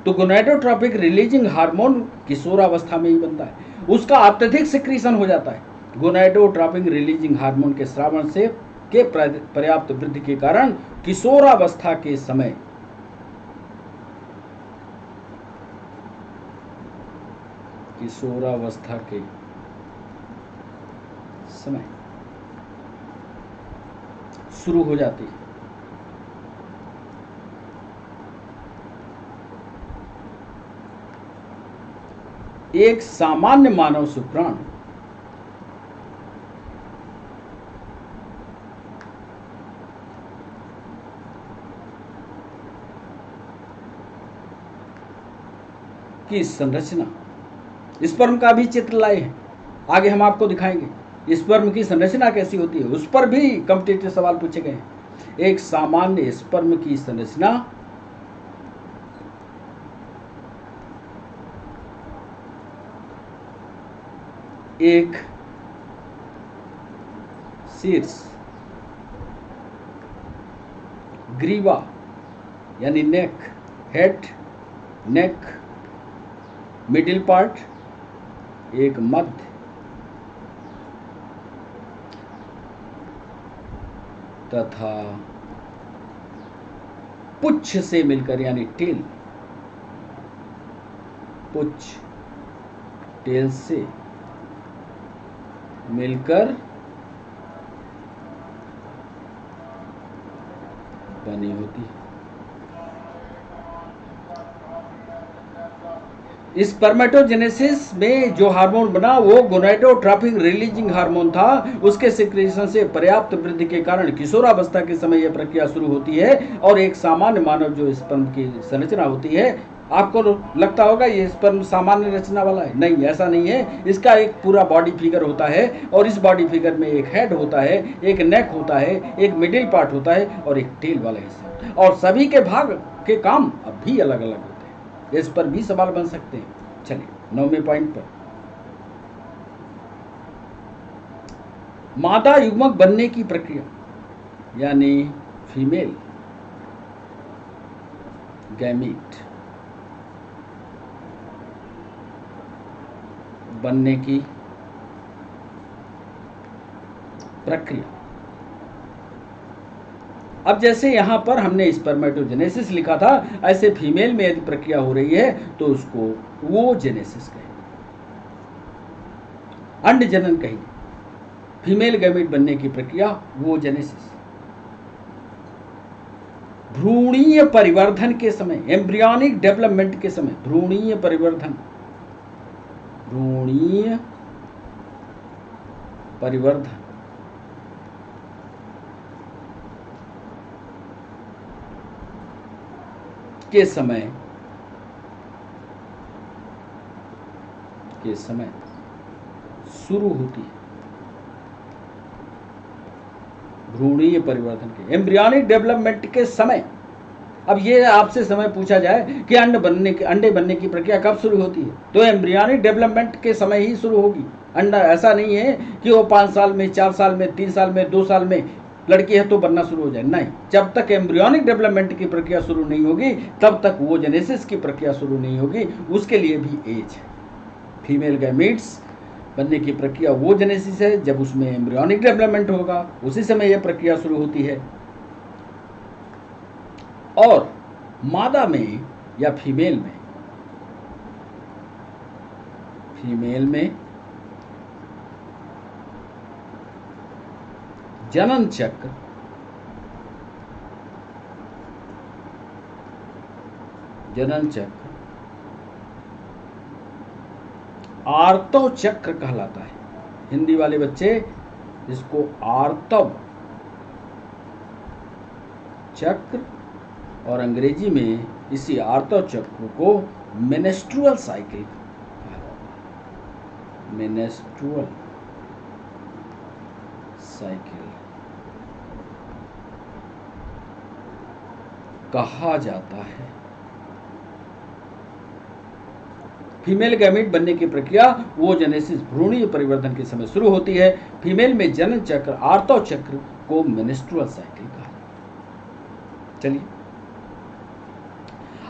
तो गोनैडोट्रॉपिक रिलीजिंग हार्मोन किशोरावस्था में ही बनता है, उसका अत्यधिक सिक्रीशन हो जाता है। गोनैडोट्रॉपिक रिलीजिंग हार्मोन के स्रावन से के पर्याप्त वृद्धि के कारण किशोरावस्था के समय शुरू हो जाती है। एक सामान्य मानव शुक्राणु की संरचना, स्पर्म का भी चित्र लाए हैं, आगे हम आपको दिखाएंगे स्पर्म की संरचना कैसी होती है। उस पर भी कॉम्पिटिटिव सवाल पूछे गए हैं। एक सामान्य स्पर्म की संरचना एक शीर्ष, ग्रीवा यानी नेक, हेड, नेक, मिडिल पार्ट, एक मध्य तथा पुच्छ से मिलकर यानी टेल, पुच्छ टेल से मिलकर बनी होती है। स्पर्मेटोजेनेसिस में जो हार्मोन बना वो गोनैडोट्रॉपिक रिलीजिंग हार्मोन था। उसके सिक्रीशन से पर्याप्त वृद्धि के कारण किशोरावस्था के समय यह प्रक्रिया शुरू होती है और एक सामान्य मानव जो स्पर्म की संरचना होती है। आपको लगता होगा ये स्पर्म सामान्य रचना वाला है, नहीं, ऐसा नहीं है। इसका एक पूरा बॉडी फिगर होता है और इस बॉडी फिगर में एक हेड होता है, एक नेक होता है, एक मिडिल पार्ट होता है और एक टेल वाला हिस्सा, और सभी के भाग के काम अब भी अलग अलग होते हैं। इस पर भी सवाल बन सकते हैं। चलिए 9वें पॉइंट पर, मादा युग्मक बनने की प्रक्रिया यानी फीमेल गैमीट बनने की प्रक्रिया। अब जैसे यहां पर हमने स्पर्मेटोजेनेसिस लिखा था, ऐसे फीमेल में यदि प्रक्रिया हो रही है तो उसको वो जेनेसिस कहेंगे, अंड जनन कहेंगे। फीमेल गैमीट बनने की प्रक्रिया वो जेनेसिस। भ्रूणीय परिवर्धन के समय, एम्ब्रियोनिक डेवलपमेंट के समय, भ्रूणीय परिवर्धन के समय शुरू होती है। भ्रूणीय परिवर्धन के, एम्ब्रियोनिक डेवलपमेंट के समय। अब ये आपसे समय पूछा जाए कि अंडे बनने की प्रक्रिया कब शुरू होती है, तो एम्ब्रियोनिक डेवलपमेंट के समय ही शुरू होगी। अंडा ऐसा नहीं है कि वो 5 साल में, 4 साल में, 3 साल में, 2 साल में लड़की है तो बनना शुरू हो जाए, नहीं। जब तक एम्ब्रियोनिक डेवलपमेंट की प्रक्रिया शुरू नहीं होगी तब तक वोजेनेसिस की प्रक्रिया शुरू नहीं होगी। उसके लिए भी एज है। फीमेल गैमीट्स बनने की प्रक्रिया वोजेनेसिस है, जब उसमें एम्ब्रियोनिक डेवलपमेंट होगा उसी समय यह प्रक्रिया शुरू होती है। और मादा में या फीमेल में जनन चक्र आर्तव चक्र कहलाता है। हिंदी वाले बच्चे इसको आर्तव चक्र और अंग्रेजी में इसी आर्तव चक्र को मेनेस्ट्रुअल साइकिल कहा जाता है। मेनेस्ट्रुअल साइकिल कहा जाता है। फीमेल गैमीट बनने की प्रक्रिया वोजेनेसिस, भ्रूणीय परिवर्धन के समय शुरू होती है। फीमेल में जनन चक्र, आर्तव चक्र को मेनेस्ट्रुअल साइकिल कहा जाता है। चलिए,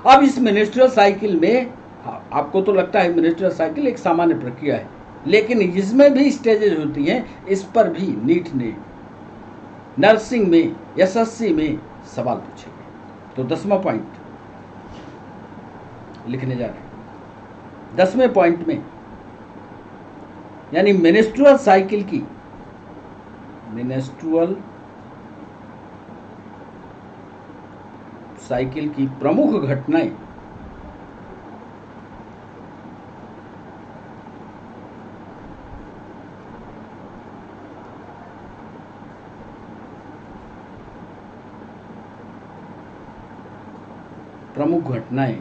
अब इस मेनेस्ट्रुअल साइकिल में आपको तो लगता है मेनेस्ट्रुअल साइकिल एक सामान्य प्रक्रिया है, लेकिन इसमें भी स्टेजेस होती हैं। इस पर भी नीट ने नर्सिंग में, एसएससी में सवाल पूछेंगे। तो 10वां पॉइंट लिखने जा रहे हैं। 10वें पॉइंट में यानी मेनेस्ट्रुअल साइकिल की प्रमुख घटनाएं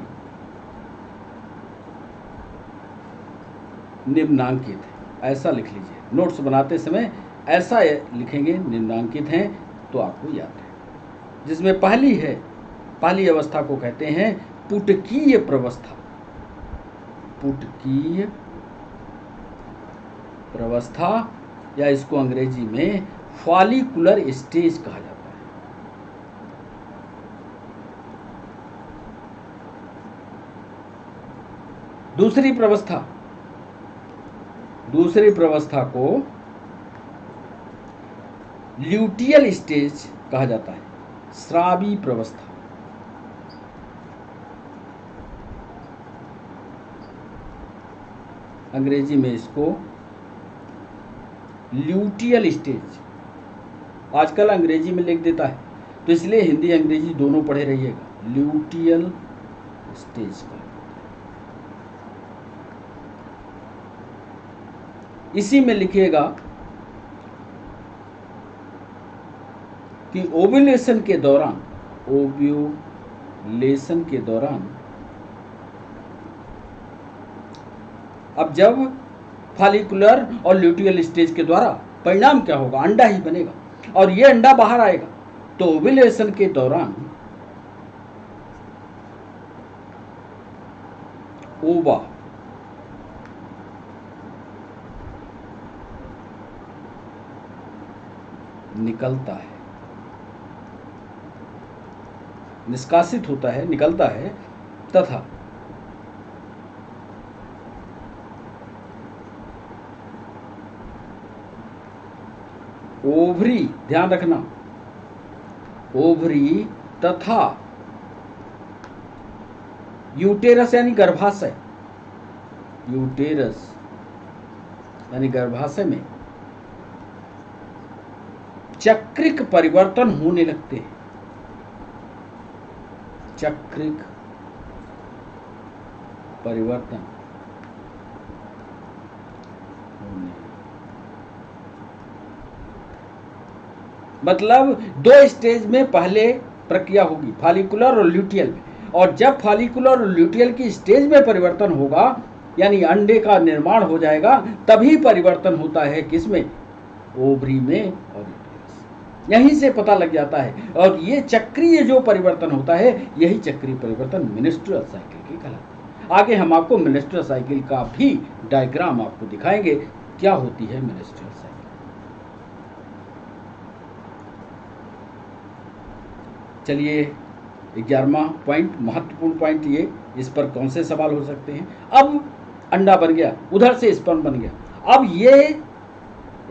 निम्नांकित है। ऐसा लिख लीजिए, नोट्स बनाते समय ऐसा लिखेंगे, निम्नांकित हैं, तो आपको याद है। जिसमें पहली अवस्था को कहते हैं पुटकीय प्रवस्था, या इसको अंग्रेजी में फॉलिकुलर स्टेज कहा जाता है। दूसरी प्रवस्था को ल्यूटियल स्टेज कहा जाता है, स्रावी प्रवस्था। अंग्रेजी में इसको ल्यूटियल स्टेज, आजकल अंग्रेजी में लिख देता है, तो इसलिए हिंदी अंग्रेजी दोनों पढ़े रहिएगा। ल्यूटियल स्टेज का इसी में लिखिएगा कि ओव्यूलेशन के दौरान अब जब फॉलिकुलर और ल्यूटियल स्टेज के द्वारा परिणाम क्या होगा, अंडा ही बनेगा और ये अंडा बाहर आएगा। तो ओव्यूलेशन के दौरान ओवा निकलता है, निष्कासित होता है, निकलता है, तथा ओवरी, ध्यान रखना, ओवरी तथा यूटेरस यानी गर्भाशय, यूटेरस यानी गर्भाशय में चक्रिक परिवर्तन होने लगते हैं। चक्रिक परिवर्तन होने, मतलब दो स्टेज में पहले प्रक्रिया होगी, फॉलिकुलर और ल्यूटियल में। और जब फॉलिकुलर और ल्यूटियल की स्टेज में परिवर्तन होगा, यानी अंडे का निर्माण हो जाएगा, तभी परिवर्तन होता है किसमें, ओवरी में और यूटेरस। यहीं से पता लग जाता है। और ये चक्रीय जो परिवर्तन होता है, यही चक्रीय परिवर्तन मेंस्ट्रुअल साइकिल की कहलाता है। आगे हम आपको मेंस्ट्रुअल साइकिल का भी डायग्राम आपको दिखाएंगे, क्या होती है मेंस्ट्रुअल साइकिल। चलिए 11वां पॉइंट, महत्वपूर्ण पॉइंट ये, इस पर कौन से सवाल हो सकते हैं। अब अंडा बन गया, उधर से स्पर्म बन गया। अब ये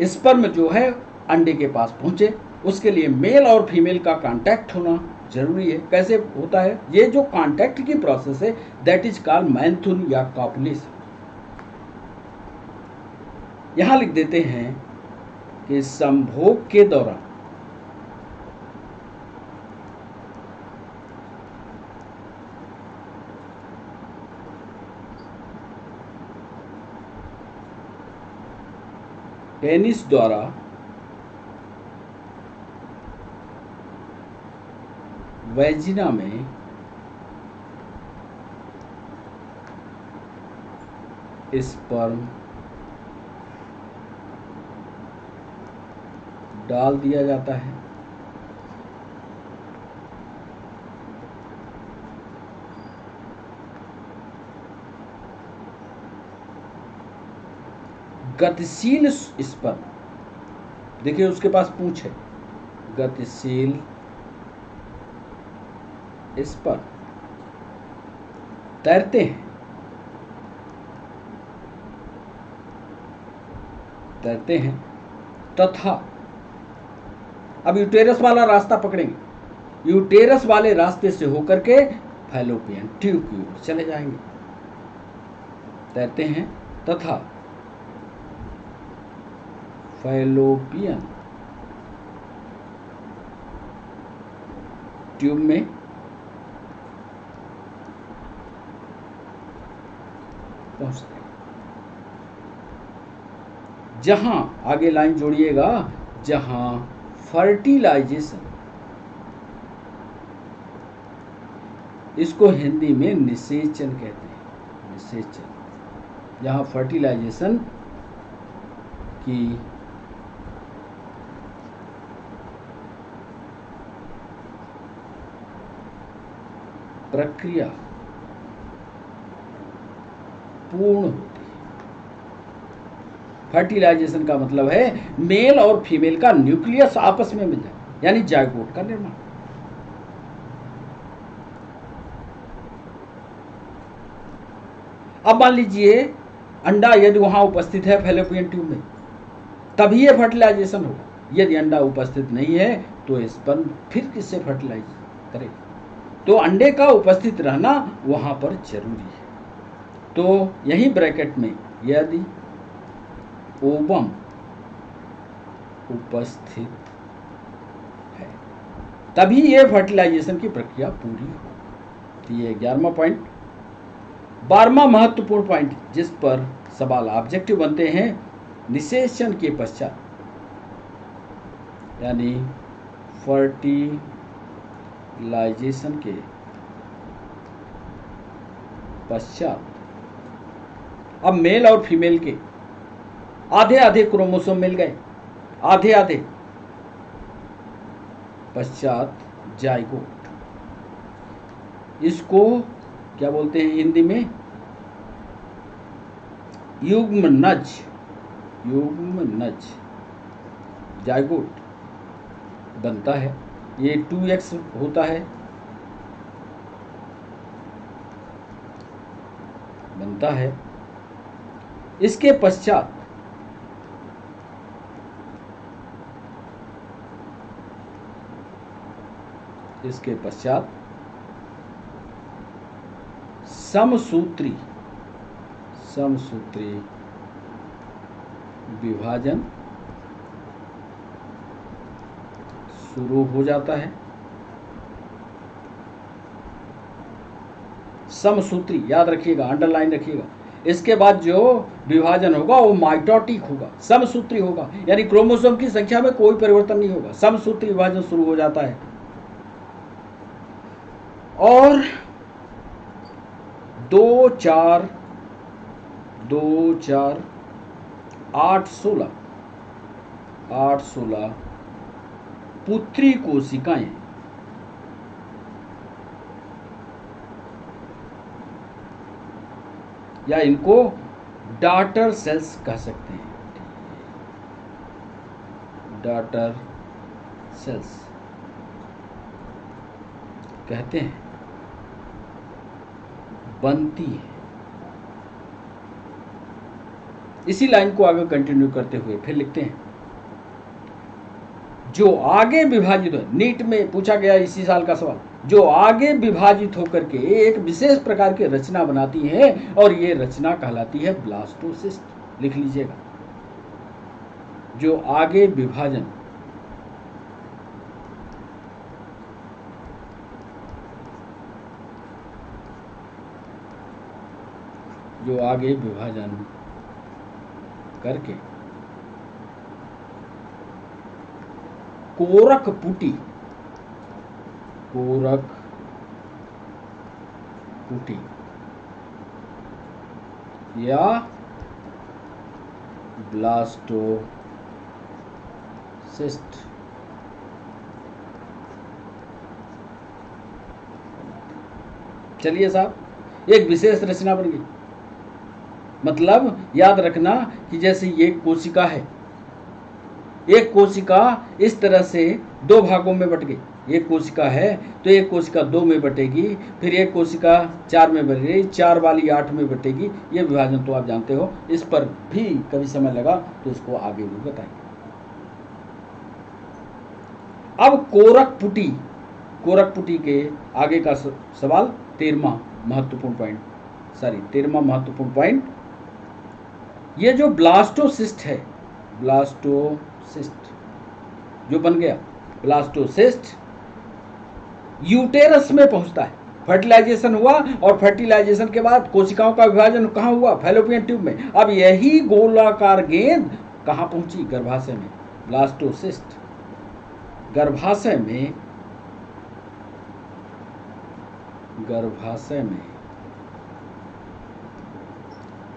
स्पर्म जो है अंडे के पास पहुंचे, उसके लिए मेल और फीमेल का कांटेक्ट होना जरूरी है। कैसे होता है ये जो कांटेक्ट की प्रोसेस है, दैट इज कॉल्ड मैंथुन या कॉपुलेशन। यहां लिख देते हैं कि संभोग के दौरान पेनिस द्वारा वैजिना में स्पर्म डाल दिया जाता है। गतिशील स्पर्म, देखिए उसके पास पूंछ है, गतिशील स्पर्म तैरते हैं, तथा अब यूटेरस वाला रास्ता पकड़ेंगे, यूटेरस वाले रास्ते से होकर के फैलोपियन ट्यूब की ओर चले जाएंगे, तैरते हैं, तथा फैलोपियन ट्यूब में पहुंचते हैं, जहां, आगे लाइन जोड़िएगा, जहां फर्टिलाइजेशन, इसको हिंदी में निषेचन कहते हैं, निषेचन, जहां फर्टिलाइजेशन की प्रक्रिया पूर्ण होती है। फर्टिलाइजेशन का मतलब है मेल और फीमेल का न्यूक्लियस आपस में मिल जाए, यानी जायगोट का निर्माण। अब मान लीजिए अंडा यदि वहां उपस्थित है फैलोपियन ट्यूब में, तभी ये फर्टिलाइजेशन होगा। यदि अंडा उपस्थित नहीं है तो स्पर्म फिर किससे फर्टिलाइज करेगा। तो अंडे का उपस्थित रहना वहां पर जरूरी है। तो यही ब्रैकेट में यदि ओवम उपस्थित है, तभी ये फर्टिलाइजेशन की प्रक्रिया पूरी हो। तो ये 11वां पॉइंट। 12वां महत्वपूर्ण पॉइंट जिस पर सवाल ऑब्जेक्टिव बनते हैं, निषेचन के पश्चात, यानी फर्टिलाइजेशन के पश्चात अब मेल और फीमेल के आधे आधे क्रोमोसोम मिल गए, आधे आधे पश्चात जायगोट, इसको क्या बोलते हैं हिंदी में, युग्मनज, युग्मनज जायगोट बनता है। ये 2x होता है, बनता है। इसके पश्चात समसूत्री विभाजन शुरू हो जाता है। समसूत्री, याद रखिएगा, अंडरलाइन रखिएगा। इसके बाद जो विभाजन होगा वो माइटोटिक होगा, समसूत्री होगा, यानी क्रोमोसोम की संख्या में कोई परिवर्तन नहीं होगा, समसूत्री विभाजन शुरू हो जाता है। और 2 4 8 16 पुत्री कोशिकाएं या इनको डॉटर सेल्स कह सकते हैं, डॉटर सेल्स कहते हैं, बनती है। इसी लाइन को आगे कंटिन्यू करते हुए फिर लिखते हैं, जो आगे विभाजित हो, नीट में पूछा गया इसी साल का सवाल, जो आगे विभाजित होकर के एक विशेष प्रकार की रचना बनाती है और ये रचना कहलाती है ब्लास्टोसिस्ट। लिख लीजिएगा, जो आगे विभाजन करके कोरक पुटी या ब्लास्टोसिस्ट चलिए साहब, एक विशेष रचना बन गई। मतलब याद रखना कि जैसे ये कोशिका है, एक कोशिका इस तरह से 2 भागों में बट गई, एक कोशिका है तो एक कोशिका 2 में बटेगी, फिर एक कोशिका 4 में बटेगी, 4 वाली 8 में बटेगी। ये विभाजन तो आप जानते हो, इस पर भी कभी समय लगा तो इसको आगे भी बताएंगे। अब कोरक पुटी के आगे का सवाल 13वां महत्वपूर्ण पॉइंट, ये जो ब्लास्टोसिस्ट है, जो बन गया ब्लास्टोसिस्ट, यूटेरस में पहुंचता है। फर्टिलाइजेशन हुआ और फर्टिलाइजेशन के बाद कोशिकाओं का विभाजन कहाँ हुआ? फैलोपियन ट्यूब में। अब यही गोलाकार गेंद कहाँ पहुंची? गर्भाशय में। ब्लास्टोसिस्ट गर्भाशय में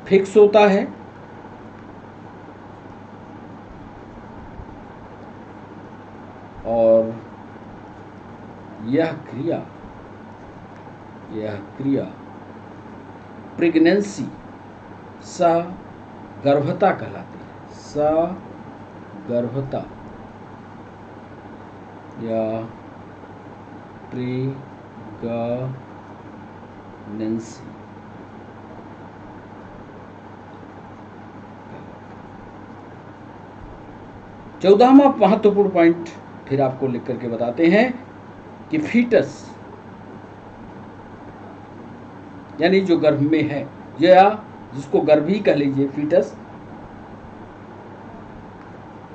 फिक्स होता है और यह क्रिया प्रेगनेंसी सगर्भता कहलाती है। सगर्भता या प्रेगनेंसी चौदहवां महत्वपूर्ण पॉइंट फिर आपको लिख करके बताते हैं कि फीटस यानी जो गर्भ में है, या जिसको गर्भ ही कह लीजिए, फीटस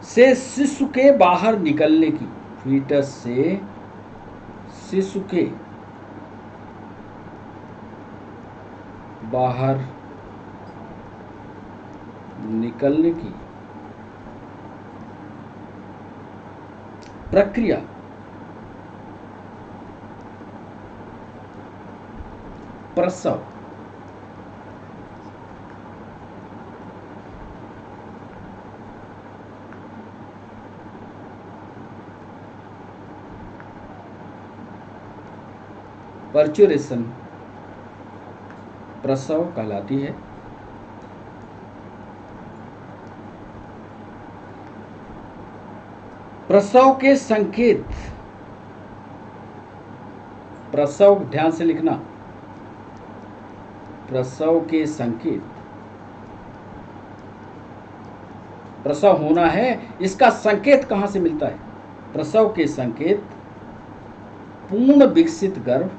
से शिशु के बाहर निकलने की, फीटस से शिशु के बाहर निकलने की प्रक्रिया प्रसव पर्चुरेशन प्रसव कहलाती है। प्रसव के संकेत, प्रसव ध्यान से लिखना, प्रसव के संकेत, प्रसव होना है, इसका संकेत कहां से मिलता है? प्रसव के संकेत पूर्ण विकसित गर्भ,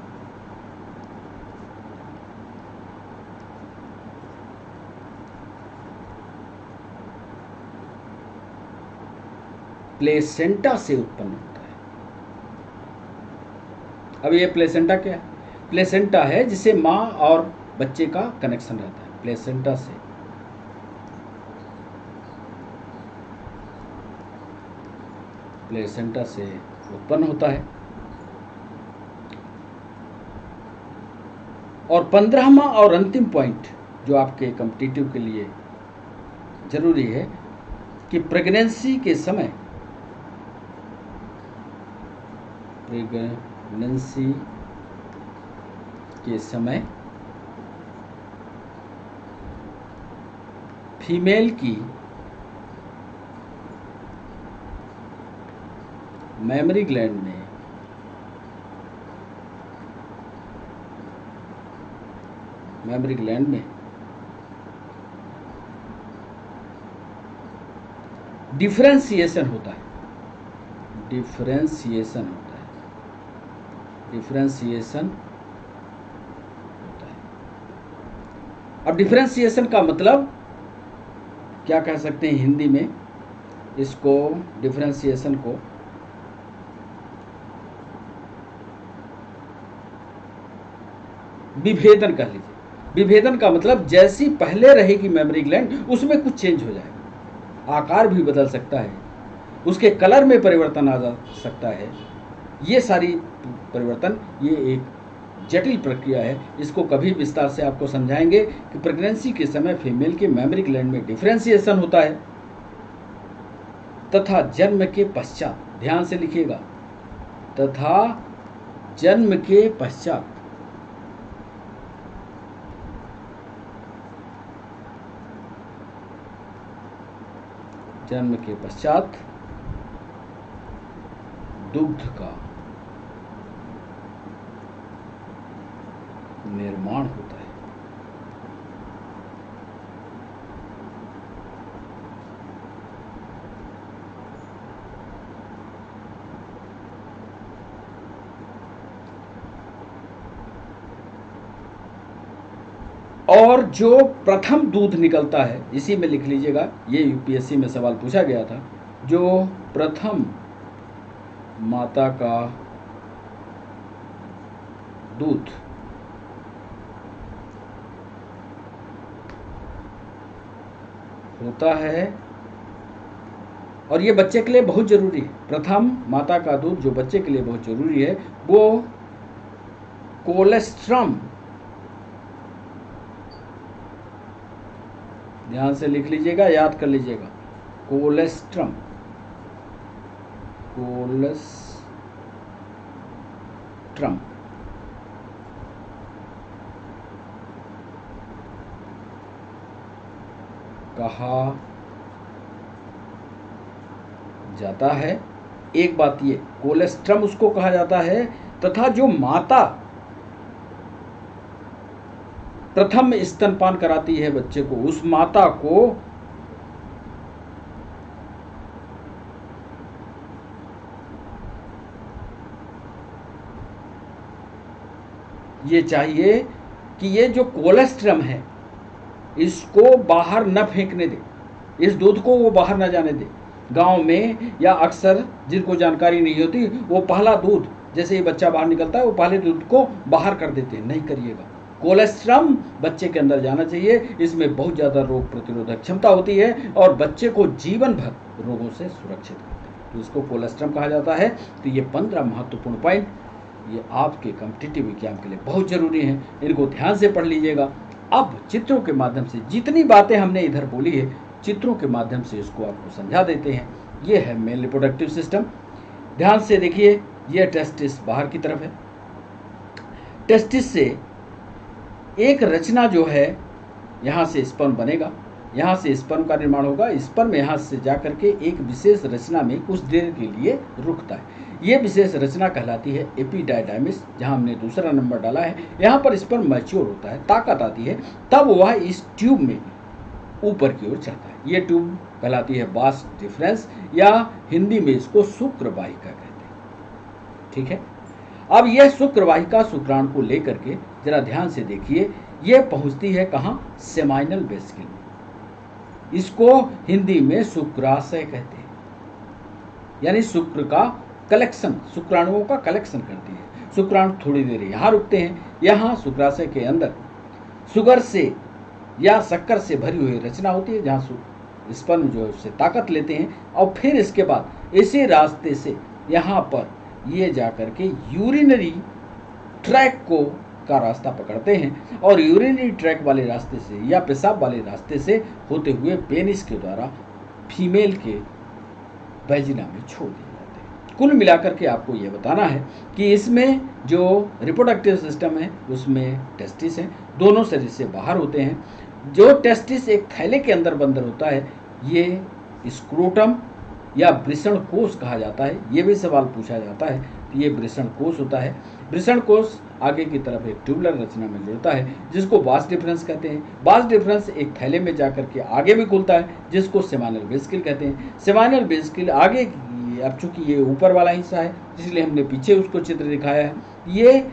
प्लेसेंटा से उत्पन्न होता है। अब ये प्लेसेंटा क्या है? प्लेसेंटा है जिसे माँ और बच्चे का कनेक्शन रहता है। प्लेसेंटा से उत्पन्न होता है। और 15वां और अंतिम पॉइंट जो आपके कॉम्पिटिटिव के लिए जरूरी है कि प्रेगनेंसी के समय फीमेल की मेमोरी ग्लैंड में डिफरेंशिएशन होता है। अब डिफरेंशिएशन का मतलब क्या कह सकते हैं हिंदी में इसको? डिफरेंशिएशन को विभेदन कह लीजिए। विभेदन का मतलब जैसी पहले रहेगी मेमोरी ग्लैंड उसमें कुछ चेंज हो जाएगा, आकार भी बदल सकता है, उसके कलर में परिवर्तन आ जा सकता है। ये सारी परिवर्तन ये एक जटिल प्रक्रिया है। इसको कभी विस्तार से आपको समझाएंगे कि प्रेगनेंसी के समय फीमेल के मेमोरी ग्लैंड में डिफरेंशिएशन होता है तथा जन्म के पश्चात, ध्यान से लिखिएगा, तथा जन्म के पश्चात दुग्ध का निर्माण होता है। और जो प्रथम दूध निकलता है, इसी में लिख लीजिएगा, ये यूपीएससी में सवाल पूछा गया था, जो प्रथम माता का दूध होता है, और ये बच्चे के लिए बहुत जरूरी है। प्रथम माता का दूध जो बच्चे के लिए बहुत जरूरी है वो कोलेस्ट्रम, ध्यान से लिख लीजिएगा, याद कर लीजिएगा, कोलेस्ट्रम कहा जाता है। एक बात ये, कोलेस्ट्रम उसको कहा जाता है, तथा जो माता प्रथम स्तनपान कराती है बच्चे को, उस माता को ये चाहिए कि ये जो कोलेस्ट्रम है इसको बाहर न फेंकने दे, इस दूध को वो बाहर न जाने दे। गांव में या अक्सर जिनको जानकारी नहीं होती वो पहला दूध, जैसे ही बच्चा बाहर निकलता है वो पहले दूध को बाहर कर देते हैं, नहीं करिएगा। कोलेस्ट्रम बच्चे के अंदर जाना चाहिए, इसमें बहुत ज़्यादा रोग प्रतिरोधक क्षमता होती है और बच्चे को जीवन भर रोगों से सुरक्षित करते हैं, तो इसको कोलेस्ट्रम कहा जाता है। तो ये 15 महत्वपूर्ण पॉइंट ये आपके कॉम्पिटिटिव एग्जाम के लिए बहुत ज़रूरी हैं, इनको ध्यान से पढ़ लीजिएगा। अब चित्रों के माध्यम से जितनी बातें हमने इधर बोली है, चित्रों के माध्यम से इसको आपको समझा देते हैं। ये है मेल रिप्रोडक्टिव सिस्टम, ध्यान से देखिए। ये टेस्टिस बाहर की तरफ है, टेस्टिस से एक रचना जो है, यहाँ से स्पर्म बनेगा, यहाँ से स्पर्म का निर्माण होगा, स्पर्म यहाँ से जा करके एक विशेष रचना में कुछ देर के लिए रुकता है। ये विशेष रचना कहलाती है एपिडाइडाइमिस, जहाँ हमने दूसरा नंबर डाला है। यहाँ पर स्पर्म मैच्योर होता है, ताकत आती है, तब वह इस ट्यूब में ऊपर की ओर चढ़ता है। ये ट्यूब कहलाती है वास डिफरेंस, या हिंदी में इसको शुक्रवाहिका कहते हैं। ठीक है, अब यह शुक्रवाहिका शुक्राणु को लेकर के जरा ध्यान से देखिए, यह पहुंचती है कहाँ? सेमाइनल वेसिकल में। इसको हिंदी में शुक्राशय कहते हैं, यानी शुक्र का कलेक्शन, शुक्राणुओं का कलेक्शन करती है। शुक्राणु थोड़ी देर यहाँ रुकते हैं, यहाँ शुक्राशय के अंदर शुगर से या शक्कर से भरी हुई रचना होती है, जहाँ स्पर्म जो है उससे ताकत लेते हैं और फिर इसके बाद इसी रास्ते से यहाँ पर ये जाकर के यूरिनरी ट्रैक का रास्ता पकड़ते हैं और यूरिनरी ट्रैक वाले रास्ते से या पेशाब वाले रास्ते से होते हुए पेनिस के द्वारा फीमेल के वैजिना में छोड़ दिए जाते हैं। कुल मिलाकर के आपको ये बताना है कि इसमें जो रिप्रोडक्टिव सिस्टम है उसमें टेस्टिस हैं, दोनों शरीर से बाहर होते हैं। जो टेस्टिस एक थैले के अंदर बंद होता है ये स्क्रोटम या वृषण कोष कहा जाता है। ये भी सवाल पूछा जाता है, तो ये वृषण कोष होता है। वृषण कोष आगे की तरफ एक ट्यूबुलर रचना में जुड़ता है जिसको वास डिफरेंस कहते हैं। वास डिफरेंस एक थैले में जाकर के आगे भी खुलता है जिसको सेमाइनल वेसिकल कहते हैं। सेमाइनल वेसिकल आगे, अब चूंकि ये यूपर वाला हिस्सा है इसलिए हमने पीछे उसको चित्र दिखाया है। ये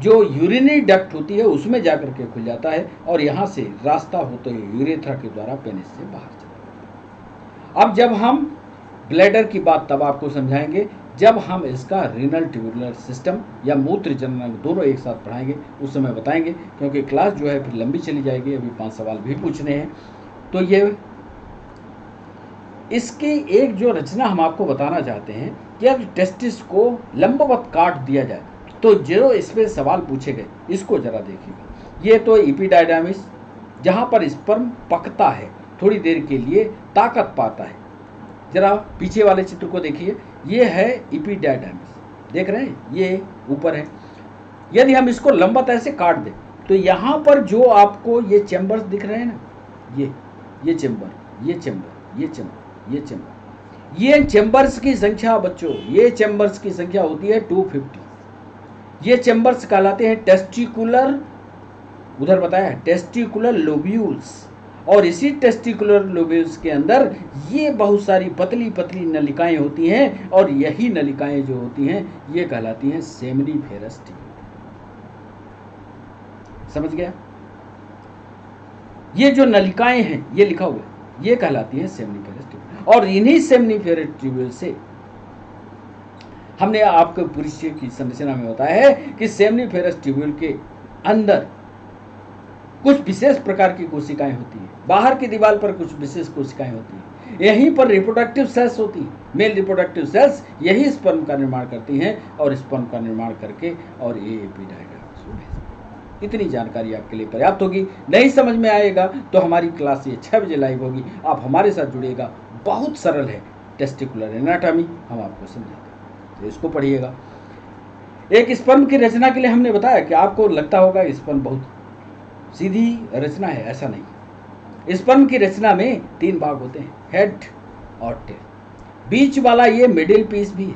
जो यूरिनरी डक्ट होती है उसमें जाकर के खुल जाता है और यहाँ से रास्ता होते हुए यूरेथ्रा के द्वारा पेनिस से बाहर चला जाता है। अब जब हम ब्लैडर की बात तब आपको समझाएंगे जब हम इसका रीनल ट्यूबुलर सिस्टम या मूत्र जननांग दोनों एक साथ पढ़ाएंगे, उस समय बताएंगे, क्योंकि क्लास जो है फिर लंबी चली जाएगी। अभी 5 सवाल भी पूछने हैं। तो ये इसकी एक जो रचना हम आपको बताना चाहते हैं कि अब टेस्टिस को लंबवत काट दिया जाए तो जो इसमें सवाल पूछे गए इसको जरा देखिएगा। ये तो एपिडायडामिस जहाँ पर स्पर्म पकता है, थोड़ी देर के लिए ताकत पाता है। जरा पीछे वाले चित्र को देखिए, ये है एपिडायडामिस, देख रहे हैं, ये ऊपर है। यदि हम इसको लंबवत ऐसे काट दें तो यहाँ पर जो आपको ये चैम्बर्स दिख रहे हैं ना, ये चैम्बर, ये चैम्बर, ये चैम्बर, ये चैम्बर, ये चैम्बर्स की संख्या बच्चों, ये चैम्बर्स की संख्या होती है 250। ये चैम्बर्स कहलाते हैं टेस्टिकुलर, उधर बताया टेस्टिकुलर लोब्यूल्स। और इसी टेस्टिकुलर लोब्यूल्स के अंदर ये बहुत सारी पतली पतली नलिकाएं होती हैं और यही नलिकाएं जो होती हैं ये कहलाती हैं सेमिनिफेरस ट्यूब्यूल। समझ गया? ये जो नलिकाएं हैं ये लिखा हुआ है, ये कहलाती हैं सेमिनिफेरस ट्यूब्यूल। और इन्हीं सेमिनिफेरस ट्यूब्यूल से हमने आपको परिचय की संरचना में बताया है कि सेमिनिफेरस ट्यूब्यूल के अंदर कुछ विशेष प्रकार की कोशिकाएं होती हैं, बाहर की दीवार पर कुछ विशेष कोशिकाएं होती हैं, यहीं पर रिप्रोडक्टिव सेल्स होती हैं। मेल रिप्रोडक्टिव सेल्स यही स्पर्म का निर्माण करती हैं और स्पर्म का निर्माण करके और ये एपिडायडामिस को भेजती हैं। इतनी जानकारी आपके लिए पर्याप्त होगी। नहीं समझ में आएगा तो हमारी क्लास ये 6 बजे लाइव होगी, आप हमारे साथ जुड़िएगा। बहुत सरल है टेस्टिकुलर एनाटॉमी, हम आपको समझाएंगे, तो इसको पढ़िएगा। एक स्पर्म की रचना के लिए हमने बताया कि आपको लगता होगा स्पर्म बहुत सीधी रचना है, ऐसा नहीं। स्पर्म की रचना में 3 भाग होते हैं, हेड और टेल। बीच वाला ये मिडिल पीस भी है,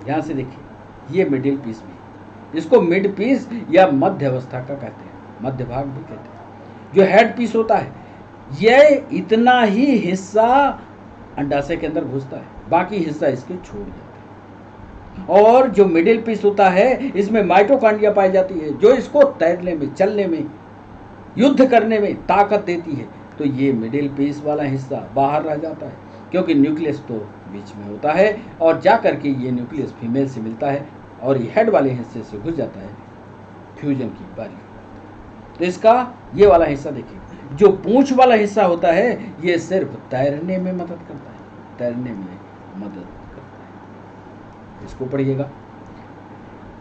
ध्यान से देखिए, ये मिडिल पीस भी, इसको मिड पीस या मध्य अवस्था का कहते हैं, मध्य भाग भी कहते हैं। जो हेड पीस होता है ये इतना ही हिस्सा अंडाशय के अंदर घुसता है, बाकी हिस्सा इसके छोड़ जाता है। और जो मिडिल पीस होता है इसमें माइटोकॉन्ड्रिया पाई जाती है जो इसको तैरने में, चलने में, युद्ध करने में ताकत देती है। तो ये मिडिल पीस वाला हिस्सा बाहर रह जाता है क्योंकि न्यूक्लियस तो बीच में होता है और जा करके ये न्यूक्लियस फीमेल से मिलता है और ये हेड वाले हिस्से से घुस जाता है फ्यूजन की बारी। तो इसका ये वाला हिस्सा देखिए, जो पूंछ वाला हिस्सा होता है ये सिर्फ तैरने में मदद करता है, तैरने में मदद करता है। इसको पढ़िएगा।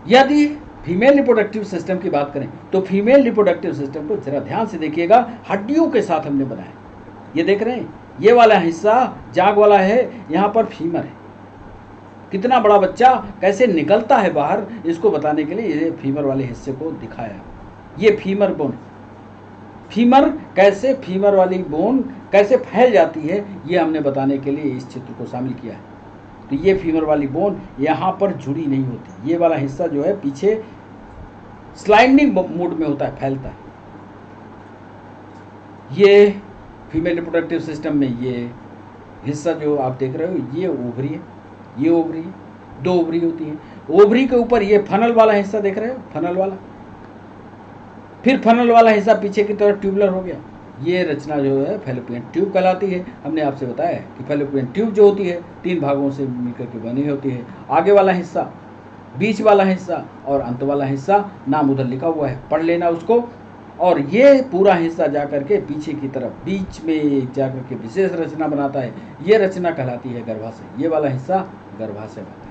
यदि फीमेल रिप्रोडक्टिव सिस्टम की बात करें तो फीमेल रिप्रोडक्टिव सिस्टम को जरा ध्यान से देखिएगा, हड्डियों के साथ हमने बनाया। ये देख रहे हैं, ये वाला हिस्सा जाग वाला है, यहाँ पर फीमर है। कितना बड़ा बच्चा कैसे निकलता है बाहर, इसको बताने के लिए ये फीमर वाले हिस्से को दिखाया। ये फीमर बोन, फीमर कैसे, फीमर वाली बोन कैसे फैल जाती है, ये हमने बताने के लिए इस चित्र को शामिल किया है। तो ये फीमर वाली बोन यहाँ पर जुड़ी नहीं होती, ये वाला हिस्सा जो है पीछे स्लाइडिंग मोड में होता है, फैलता है। ये फीमेल रिप्रोडक्टिव सिस्टम में ये हिस्सा जो आप देख रहे हो ये ओवरी है, ये ओवरी है, 2 ओवरी होती है। ओवरी के ऊपर ये फनल वाला हिस्सा देख रहे हो, फनल वाला, फिर फनल वाला हिस्सा पीछे की तरफ ट्यूबुलर हो गया। ये रचना जो है फैलोपियन ट्यूब कहलाती है। हमने आपसे बताया कि फैलोपियन ट्यूब जो होती है 3 भागों से मिलकर के बनी होती है। आगे वाला हिस्सा बीच वाला हिस्सा और अंत वाला हिस्सा, नाम उधर लिखा हुआ है, पढ़ लेना उसको। और ये पूरा हिस्सा जा करके पीछे की तरफ बीच में जा करके विशेष रचना बनाता है, ये रचना कहलाती है गर्भाशय। ये वाला हिस्सा गर्भाशय होता है।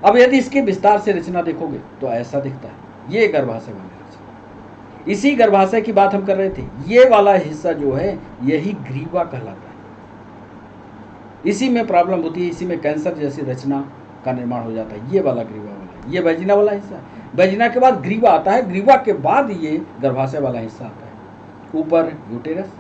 अब यदि इसके विस्तार से रचना देखोगे तो ऐसा दिखता है, ये गर्भाशय वाली रचना। इसी गर्भाशय की बात हम कर रहे थे। ये वाला हिस्सा जो है यही ग्रीवा कहलाता है। इसी में प्रॉब्लम होती है, इसी में कैंसर जैसी रचना का निर्माण हो जाता है। ये वाला ग्रीवा वाला, ये वैजिना वाला हिस्सा है। वैजिना के बाद ग्रीवा आता है, ग्रीवा के बाद ये गर्भाशय वाला हिस्सा आता है। ऊपर यूटेरस,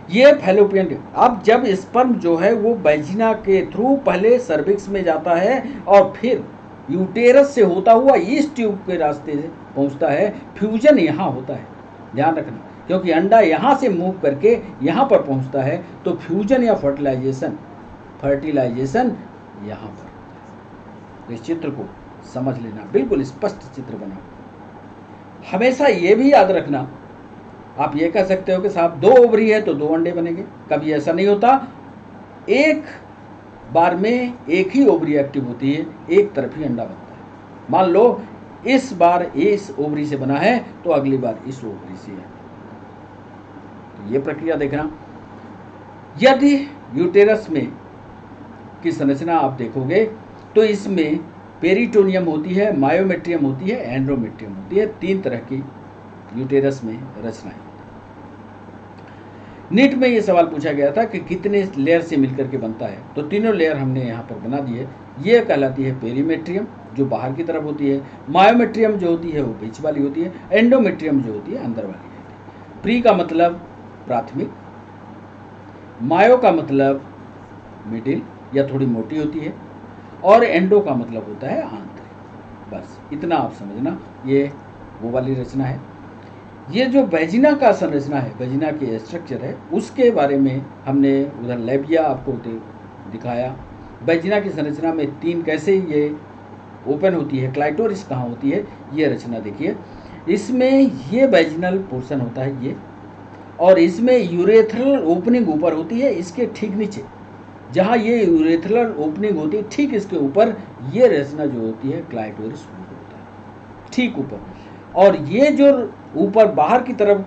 ये फैलोपियन ट्यूब। अब जब स्पर्म जो है वो वैजिना के थ्रू पहले सर्विक्स में जाता है और फिर यूटेरस से होता हुआ इस ट्यूब के रास्ते से पहुंचता है, फ्यूजन यहाँ होता है, ध्यान रखना, क्योंकि अंडा यहाँ से मूव करके यहाँ पर पहुंचता है, तो फ्यूजन या फर्टिलाइजेशन यहाँ पर। तो इस चित्र को समझ लेना, बिल्कुल स्पष्ट चित्र बनाओ। हमेशा ये भी याद रखना, आप ये कह सकते हो कि साहब 2 ओवरी है तो 2 अंडे बनेंगे, कभी ऐसा नहीं होता। एक बार में एक ही ओवरी एक्टिव होती है, एक तरफ ही अंडा बनता है। मान लो इस बार इस ओवरी से बना है तो अगली बार इस ओवरी से है। तो ये प्रक्रिया देखना। यदि यूटेरस में की संरचना आप देखोगे तो इसमें पेरिटोनियम होती है, मायोमेट्रियम होती है, एंड्रोमेट्रियम होती है। 3 तरह की यूटेरस में रचनाएं। नीट में ये सवाल पूछा गया था कि कितने लेयर से मिलकर के बनता है, तो तीनों लेयर हमने यहाँ पर बना दिए। ये कहलाती है पेरीमेट्रियम, जो बाहर की तरफ होती है। मायोमेट्रियम जो होती है वो बीच वाली होती है। एंडोमेट्रियम जो होती है अंदर वाली होती है। प्री का मतलब प्राथमिक, मायो का मतलब मिडिल या थोड़ी मोटी होती है, और एंडो का मतलब होता है आंतरिक। बस इतना आप समझना, ये वो वाली रचना है। ये जो वैजिना का संरचना है, वैजिना के स्ट्रक्चर है, उसके बारे में हमने उधर लेबिया आपको दिखाया। वैजिना की संरचना में 3 कैसे ये ओपन होती है, क्लाइटोरिस कहाँ होती है, ये रचना देखिए। इसमें ये वैजिनल पोर्शन होता है ये, और इसमें यूरेथ्रल ओपनिंग ऊपर होती है। इसके ठीक नीचे जहाँ ये यूरेथ्रल ओपनिंग होती है, ठीक इसके ऊपर ये रचना जो होती है क्लाइटोरिस होता है, ठीक ऊपर। और ये जो ऊपर बाहर की तरफ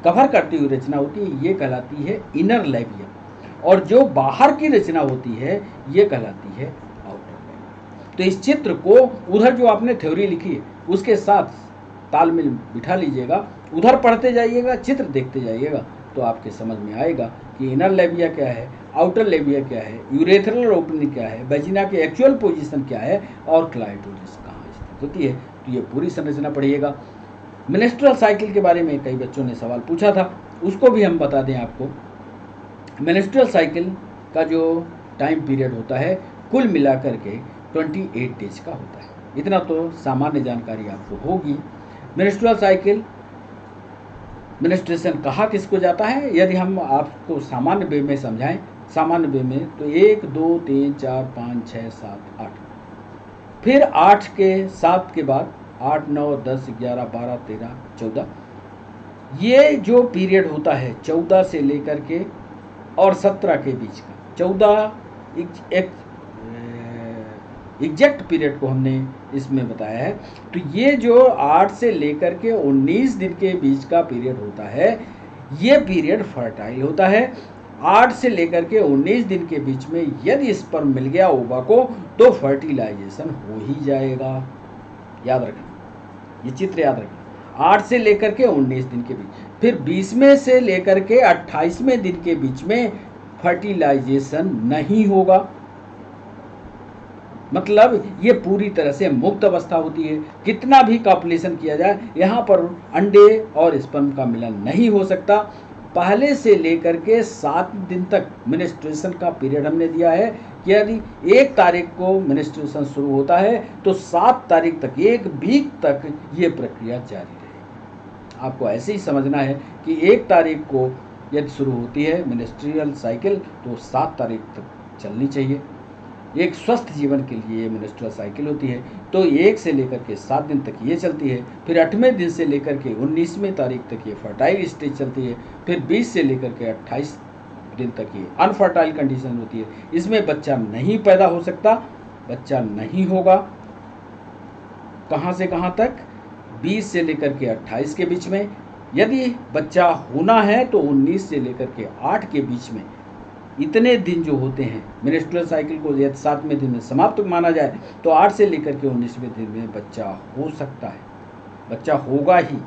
कवर करती हुई रचना होती है, ये कहलाती है इनर लेबिया, और जो बाहर की रचना होती है ये कहलाती है आउटर लेबिया। तो इस चित्र को उधर जो आपने थ्योरी लिखी है उसके साथ तालमेल बिठा लीजिएगा, उधर पढ़ते जाइएगा, चित्र देखते जाइएगा, तो आपके समझ में आएगा कि इनर लेबिया क्या है, आउटर लेबिया क्या है, यूरेथ्रल ओपनिंग क्या है, वैजिना की एक्चुअल पोजीशन क्या है, और क्लाइटोरिस कहाँ स्थित होती है। तो ये पूरी संरचना पढ़िएगा। मेंस्ट्रुअल साइकिल के बारे में कई बच्चों ने सवाल पूछा था, उसको भी हम बता दें आपको। मेंस्ट्रुअल साइकिल का जो टाइम पीरियड होता है कुल मिलाकर के 28 डेज का होता है। इतना तो सामान्य जानकारी आपको होगी। मेंस्ट्रुअल साइकिल, मेंस्ट्रुएशन कहा किसको जाता है, यदि हम आपको सामान्य वे में समझाएं, सामान्य वे में, तो 1 2 3 4 5 6 7 8, फिर 8 के 7 के बाद 8 9 10 11 12 13 14, ये जो पीरियड होता है 14 से लेकर के और 17 के बीच का, 14 एग्जैक्ट पीरियड को हमने इसमें बताया है। तो ये जो 8 से लेकर के 19 दिन के बीच का पीरियड होता है, ये पीरियड फर्टाइल होता है। 8 से लेकर के 19 दिन के बीच में यदि स्पर्म मिल गया ओवा को, तो फर्टिलाइजेशन हो ही जाएगा। याद रखना, ये चित्र याद रखना। 8 से लेकर के 19 दिन के बीच, फिर 20वें से लेकर के 28वें दिन के बीच में फर्टिलाइजेशन नहीं होगा। मतलब ये पूरी तरह से मुक्त अवस्था होती है। कितना भी कॉपुलेशन किया जाए, यहाँ पर अंडे और स्पर्म का मिलन नहीं हो सकता। पहले से लेकर के 7 दिन तक मेंस्ट्रुएशन का पीरियड हमने दिया है कि यदि 1 तारीख को मेंस्ट्रुएशन शुरू होता है तो 7 तारीख तक, 1 वीक तक ये प्रक्रिया जारी रहेगी। आपको ऐसे ही समझना है कि 1 तारीख को यदि शुरू होती है मेंस्ट्रुअल साइकिल तो 7 तारीख तक चलनी चाहिए। एक स्वस्थ जीवन के लिए मेंस्ट्रुअल साइकिल होती है। तो 1 से लेकर के 7 दिन तक ये चलती है, फिर 8वें दिन से लेकर के 19वें तारीख तक ये फर्टाइल स्टेज चलती है, फिर 20 से लेकर के 28 दिन तक ये अनफर्टाइल कंडीशन होती है, इसमें बच्चा नहीं पैदा हो सकता, बच्चा नहीं होगा। कहाँ से कहाँ तक? 20 से लेकर के 28 के बीच में। यदि बच्चा होना है तो 19 से लेकर के 8 के बीच में। इतने दिन जो होते हैं मेंस्ट्रुअल साइकिल को यदि 7वें दिन में समाप्त माना जाए तो 8 से लेकर के 19वें दिन में बच्चा हो सकता है, बच्चा होगा ही।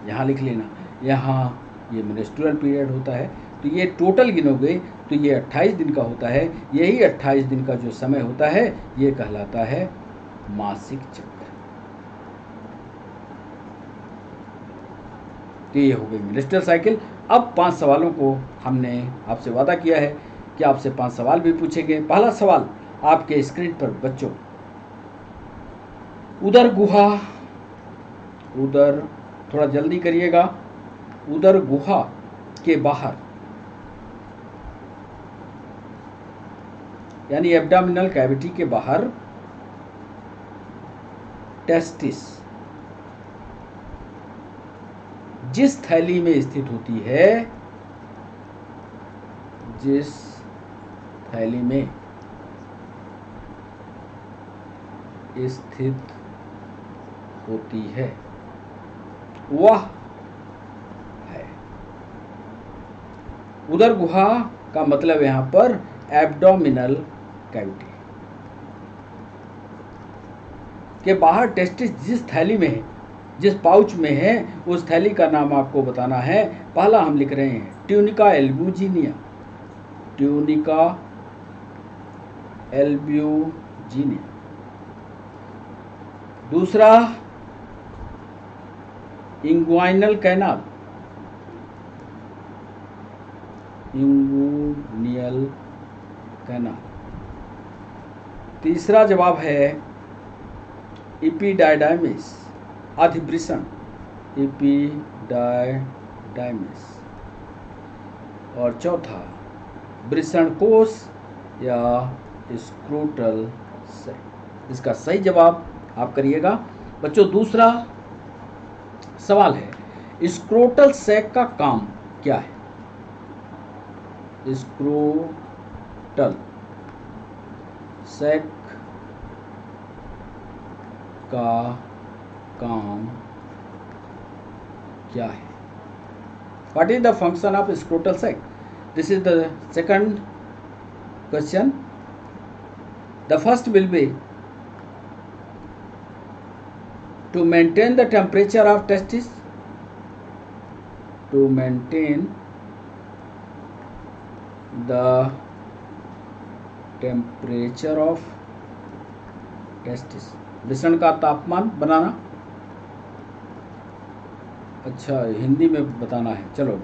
यहाँ लिख लेना, यहाँ ये मेंस्ट्रुअल पीरियड होता है, तो ये टोटल गिनोगे तो ये 28 दिन का होता है। यही 28 दिन का जो समय होता है ये कहलाता है मासिक चक्र। तो ये हो गई मेंस्ट्रुअल साइकिल। अब 5 सवालों को हमने आपसे वादा किया है कि आपसे 5 सवाल भी पूछेंगे। पहला सवाल आपके स्क्रीन पर बच्चों, उदर गुहा, उदर, थोड़ा जल्दी करिएगा, उदर गुहा के बाहर यानी एब्डोमिनल कैविटी के बाहर टेस्टिस जिस थैली में स्थित होती है, जिस थैली में स्थित होती है वह है। उदर गुहा का मतलब यहां पर एब्डोमिनल कैविटी के बाहर टेस्टिस जिस थैली में है, जिस पाउच में है, उस थैली का नाम आपको बताना है। पहला हम लिख रहे हैं ट्यूनिका एल्ब्यूजिनिया, ट्यूनिका एल्ब्यूजिनिया। दूसरा इंग्वाइनल कैनाल, इंगुइनल कैनाल। तीसरा जवाब है एपिडाइडाइमिस, अधिवृषण, एपिडाइडाइमिस। और चौथा वृषण कोश या स्क्रोटल सैक। इसका सही जवाब आप करिएगा बच्चों। दूसरा सवाल है स्क्रोटल सैक का काम क्या है? स्क्रोटल सैक का काम क्या है? What is the function of scrotal sac? This is the second question. The first will be to maintain the temperature of testis, to maintain the temperature of testis, वृषण का तापमान बनाना। अच्छा, हिंदी में बताना है। चलो,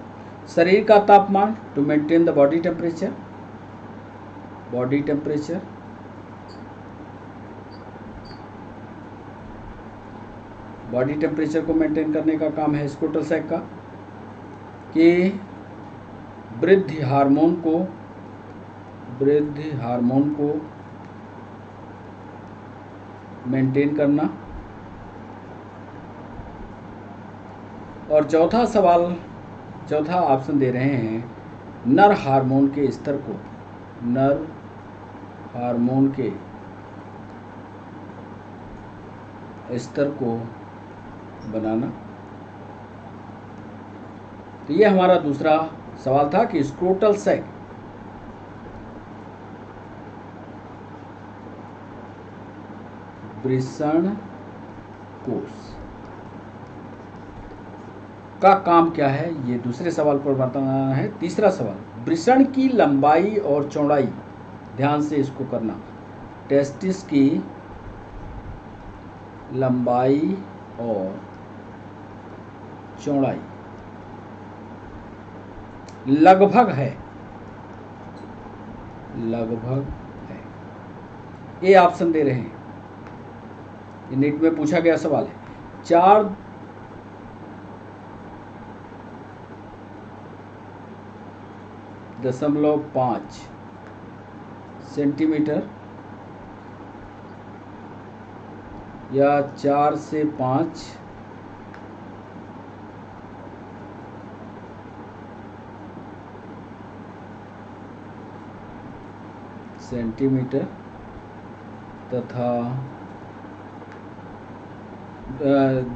शरीर का तापमान, to maintain the body temperature, body temperature. Body temperature को मेंटेन करने का काम है स्क्रोटल सैक का। कि वृद्धि हार्मोन को, वृद्धि हार्मोन को मेंटेन करना। और चौथा सवाल, चौथा ऑप्शन दे रहे हैं नर हार्मोन के स्तर को, नर हार्मोन के स्तर को बनाना। तो ये हमारा दूसरा सवाल था कि स्क्रोटल सैक वृषण कोश का काम क्या है, ये दूसरे सवाल पर बताना है। तीसरा सवाल, वृषण की लंबाई और चौड़ाई, ध्यान से इसको करना। टेस्टिस की लंबाई और चौड़ाई लगभग है, लगभग है। ये ऑप्शन दे रहे हैं, ये नीट में पूछा गया सवाल है। 4.5 सेंटीमीटर या 4 से 5 5 सेंटीमीटर तथा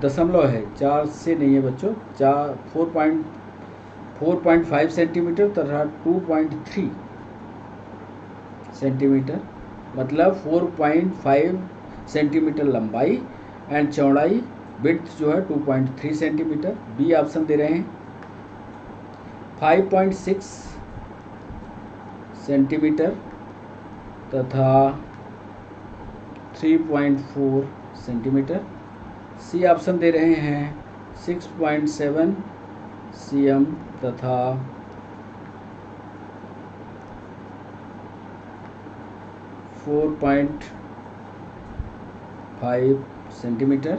दशमलव है, 4 से नहीं है बच्चों, 4.5 सेंटीमीटर तथा 2.3 सेंटीमीटर, मतलब 4.5 सेंटीमीटर लंबाई एंड चौड़ाई, विड्थ जो है 2.3 सेंटीमीटर। बी ऑप्शन दे रहे हैं 5.6 सेंटीमीटर तथा 3.4 सेंटीमीटर। सी ऑप्शन दे रहे हैं 6.7 cm तथा 4.5 सेंटीमीटर।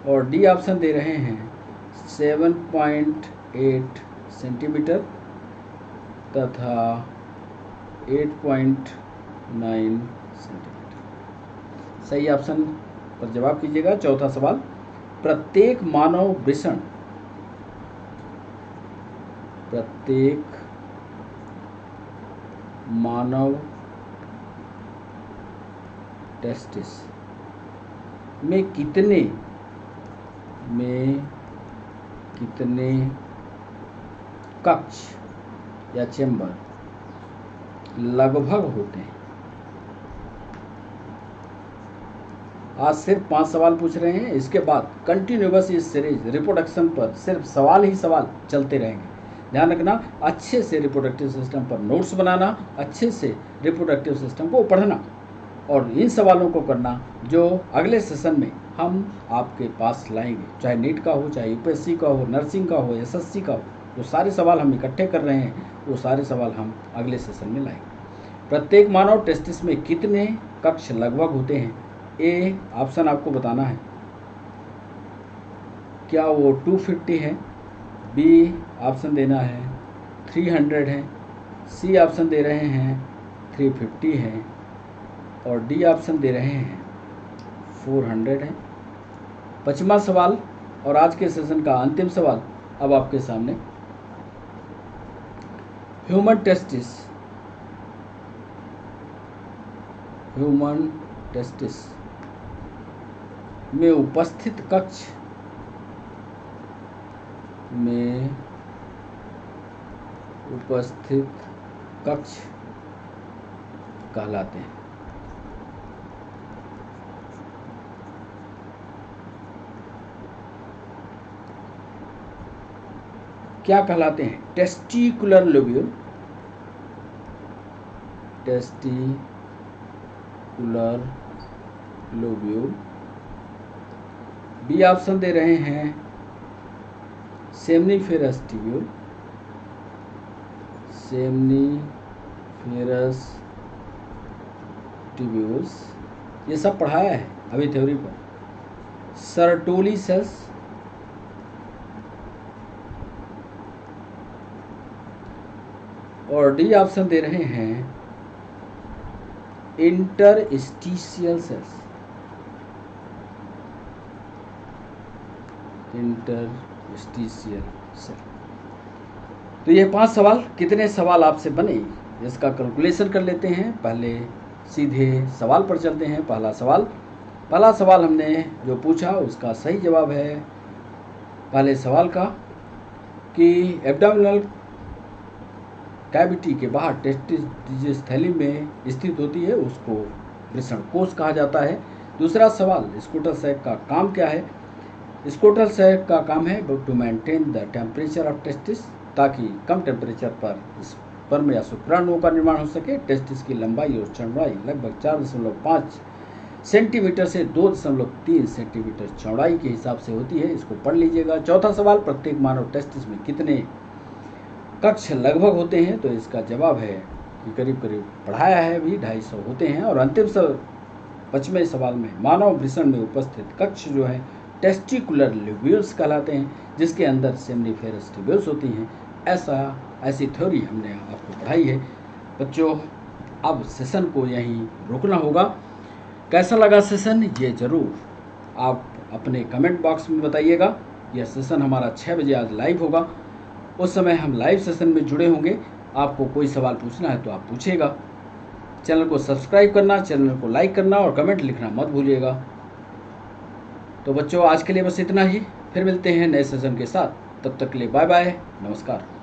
और डी ऑप्शन दे रहे हैं 7.8 सेंटीमीटर तथा 8.9 सेंटीमीटर। सही ऑप्शन पर जवाब कीजिएगा। चौथा सवाल, प्रत्येक मानव टेस्टिस में कितने कक्ष या चेंबर लगभग होते हैं? आज सिर्फ 5 सवाल पूछ रहे हैं, इसके बाद कंटिन्यूअस इस सीरीज रिप्रोडक्शन पर सिर्फ सवाल ही सवाल चलते रहेंगे। ध्यान रखना, अच्छे से रिप्रोडक्टिव सिस्टम पर नोट्स बनाना, अच्छे से रिप्रोडक्टिव सिस्टम को पढ़ना और इन सवालों को करना जो अगले सेशन में हम आपके पास लाएंगे, चाहे नीट का हो, चाहे यूपीएससी का हो, नर्सिंग का हो, एसएससी का हो। जो सारे सवाल हम इकट्ठे कर रहे हैं वो सारे सवाल हम अगले सेशन में लाएंगे। प्रत्येक मानव टेस्टिस में कितने कक्ष लगभग होते हैं? ए ऑप्शन आपको बताना है, क्या वो 250 है? बी ऑप्शन देना है 300 है। सी ऑप्शन दे रहे हैं 350 है और डी ऑप्शन दे रहे हैं 400 है। 5वां सवाल और आज के सेशन का अंतिम सवाल अब आपके सामने। ह्यूमन टेस्टिस में उपस्थित कक्ष कहलाते हैं। क्या कहलाते हैं? टेस्टिकुलर लोब्यूल, बी ऑप्शन दे रहे हैं सेमनीफेरस ट्यूब्यूल्स, ये सब पढ़ाया है अभी थ्योरी पर। सर्टोली सेल्स, और डी ऑप्शन दे रहे हैं इंटरस्टिशियल सेल्स। तो ये 5 सवाल, कितने सवाल आपसे बने इसका कैलकुलेशन कर लेते हैं। पहले सीधे सवाल पर चलते हैं। पहला सवाल हमने जो पूछा उसका सही जवाब है पहले सवाल का कि एब्डोमिनल कैविटी के बाहर टेस्टिस जिस थैली में स्थित होती है उसको वृषण कोश कहा जाता है। दूसरा सवाल, स्कूटर सैक का काम क्या है? स्कूटर सैक का काम है to maintain the temperature of testis, ताकि कम टेम्परेचर पर स्पर्म या शुक्राणुओं का निर्माण हो सके। टेस्टिस की लंबाई और चौड़ाई लगभग 4.5 सेंटीमीटर से 2.3 सेंटीमीटर चौड़ाई के हिसाब से होती है। इसको पढ़ लीजिएगा। चौथा सवाल, प्रत्येक मानव टेस्टिस में कितने कक्ष लगभग होते हैं? तो इसका जवाब है कि करीब पढ़ाया है अभी 250 होते हैं। और अंतिम 5वें सवाल में मानव वृषण में उपस्थित कक्ष जो है टेस्टिकुलर लोब्यूल्स कहलाते हैं, जिसके अंदर सेमनीफेरस ट्यूब्यूल्स होती हैं। ऐसी थ्योरी हमने आपको पढ़ाई है। बच्चों, अब सेशन को यहीं रोकना होगा। कैसा लगा सेशन ये ज़रूर आप अपने कमेंट बॉक्स में बताइएगा। यह सेशन हमारा 6 बजे आज लाइव होगा। उस समय हम लाइव सेशन में जुड़े होंगे। आपको कोई सवाल पूछना है तो आप पूछिएगा। चैनल को सब्सक्राइब करना, चैनल को लाइक करना और कमेंट लिखना मत भूलिएगा। तो बच्चों आज के लिए बस इतना ही, फिर मिलते हैं नए सेशन के साथ। तब तक के लिए बाय बाय, नमस्कार।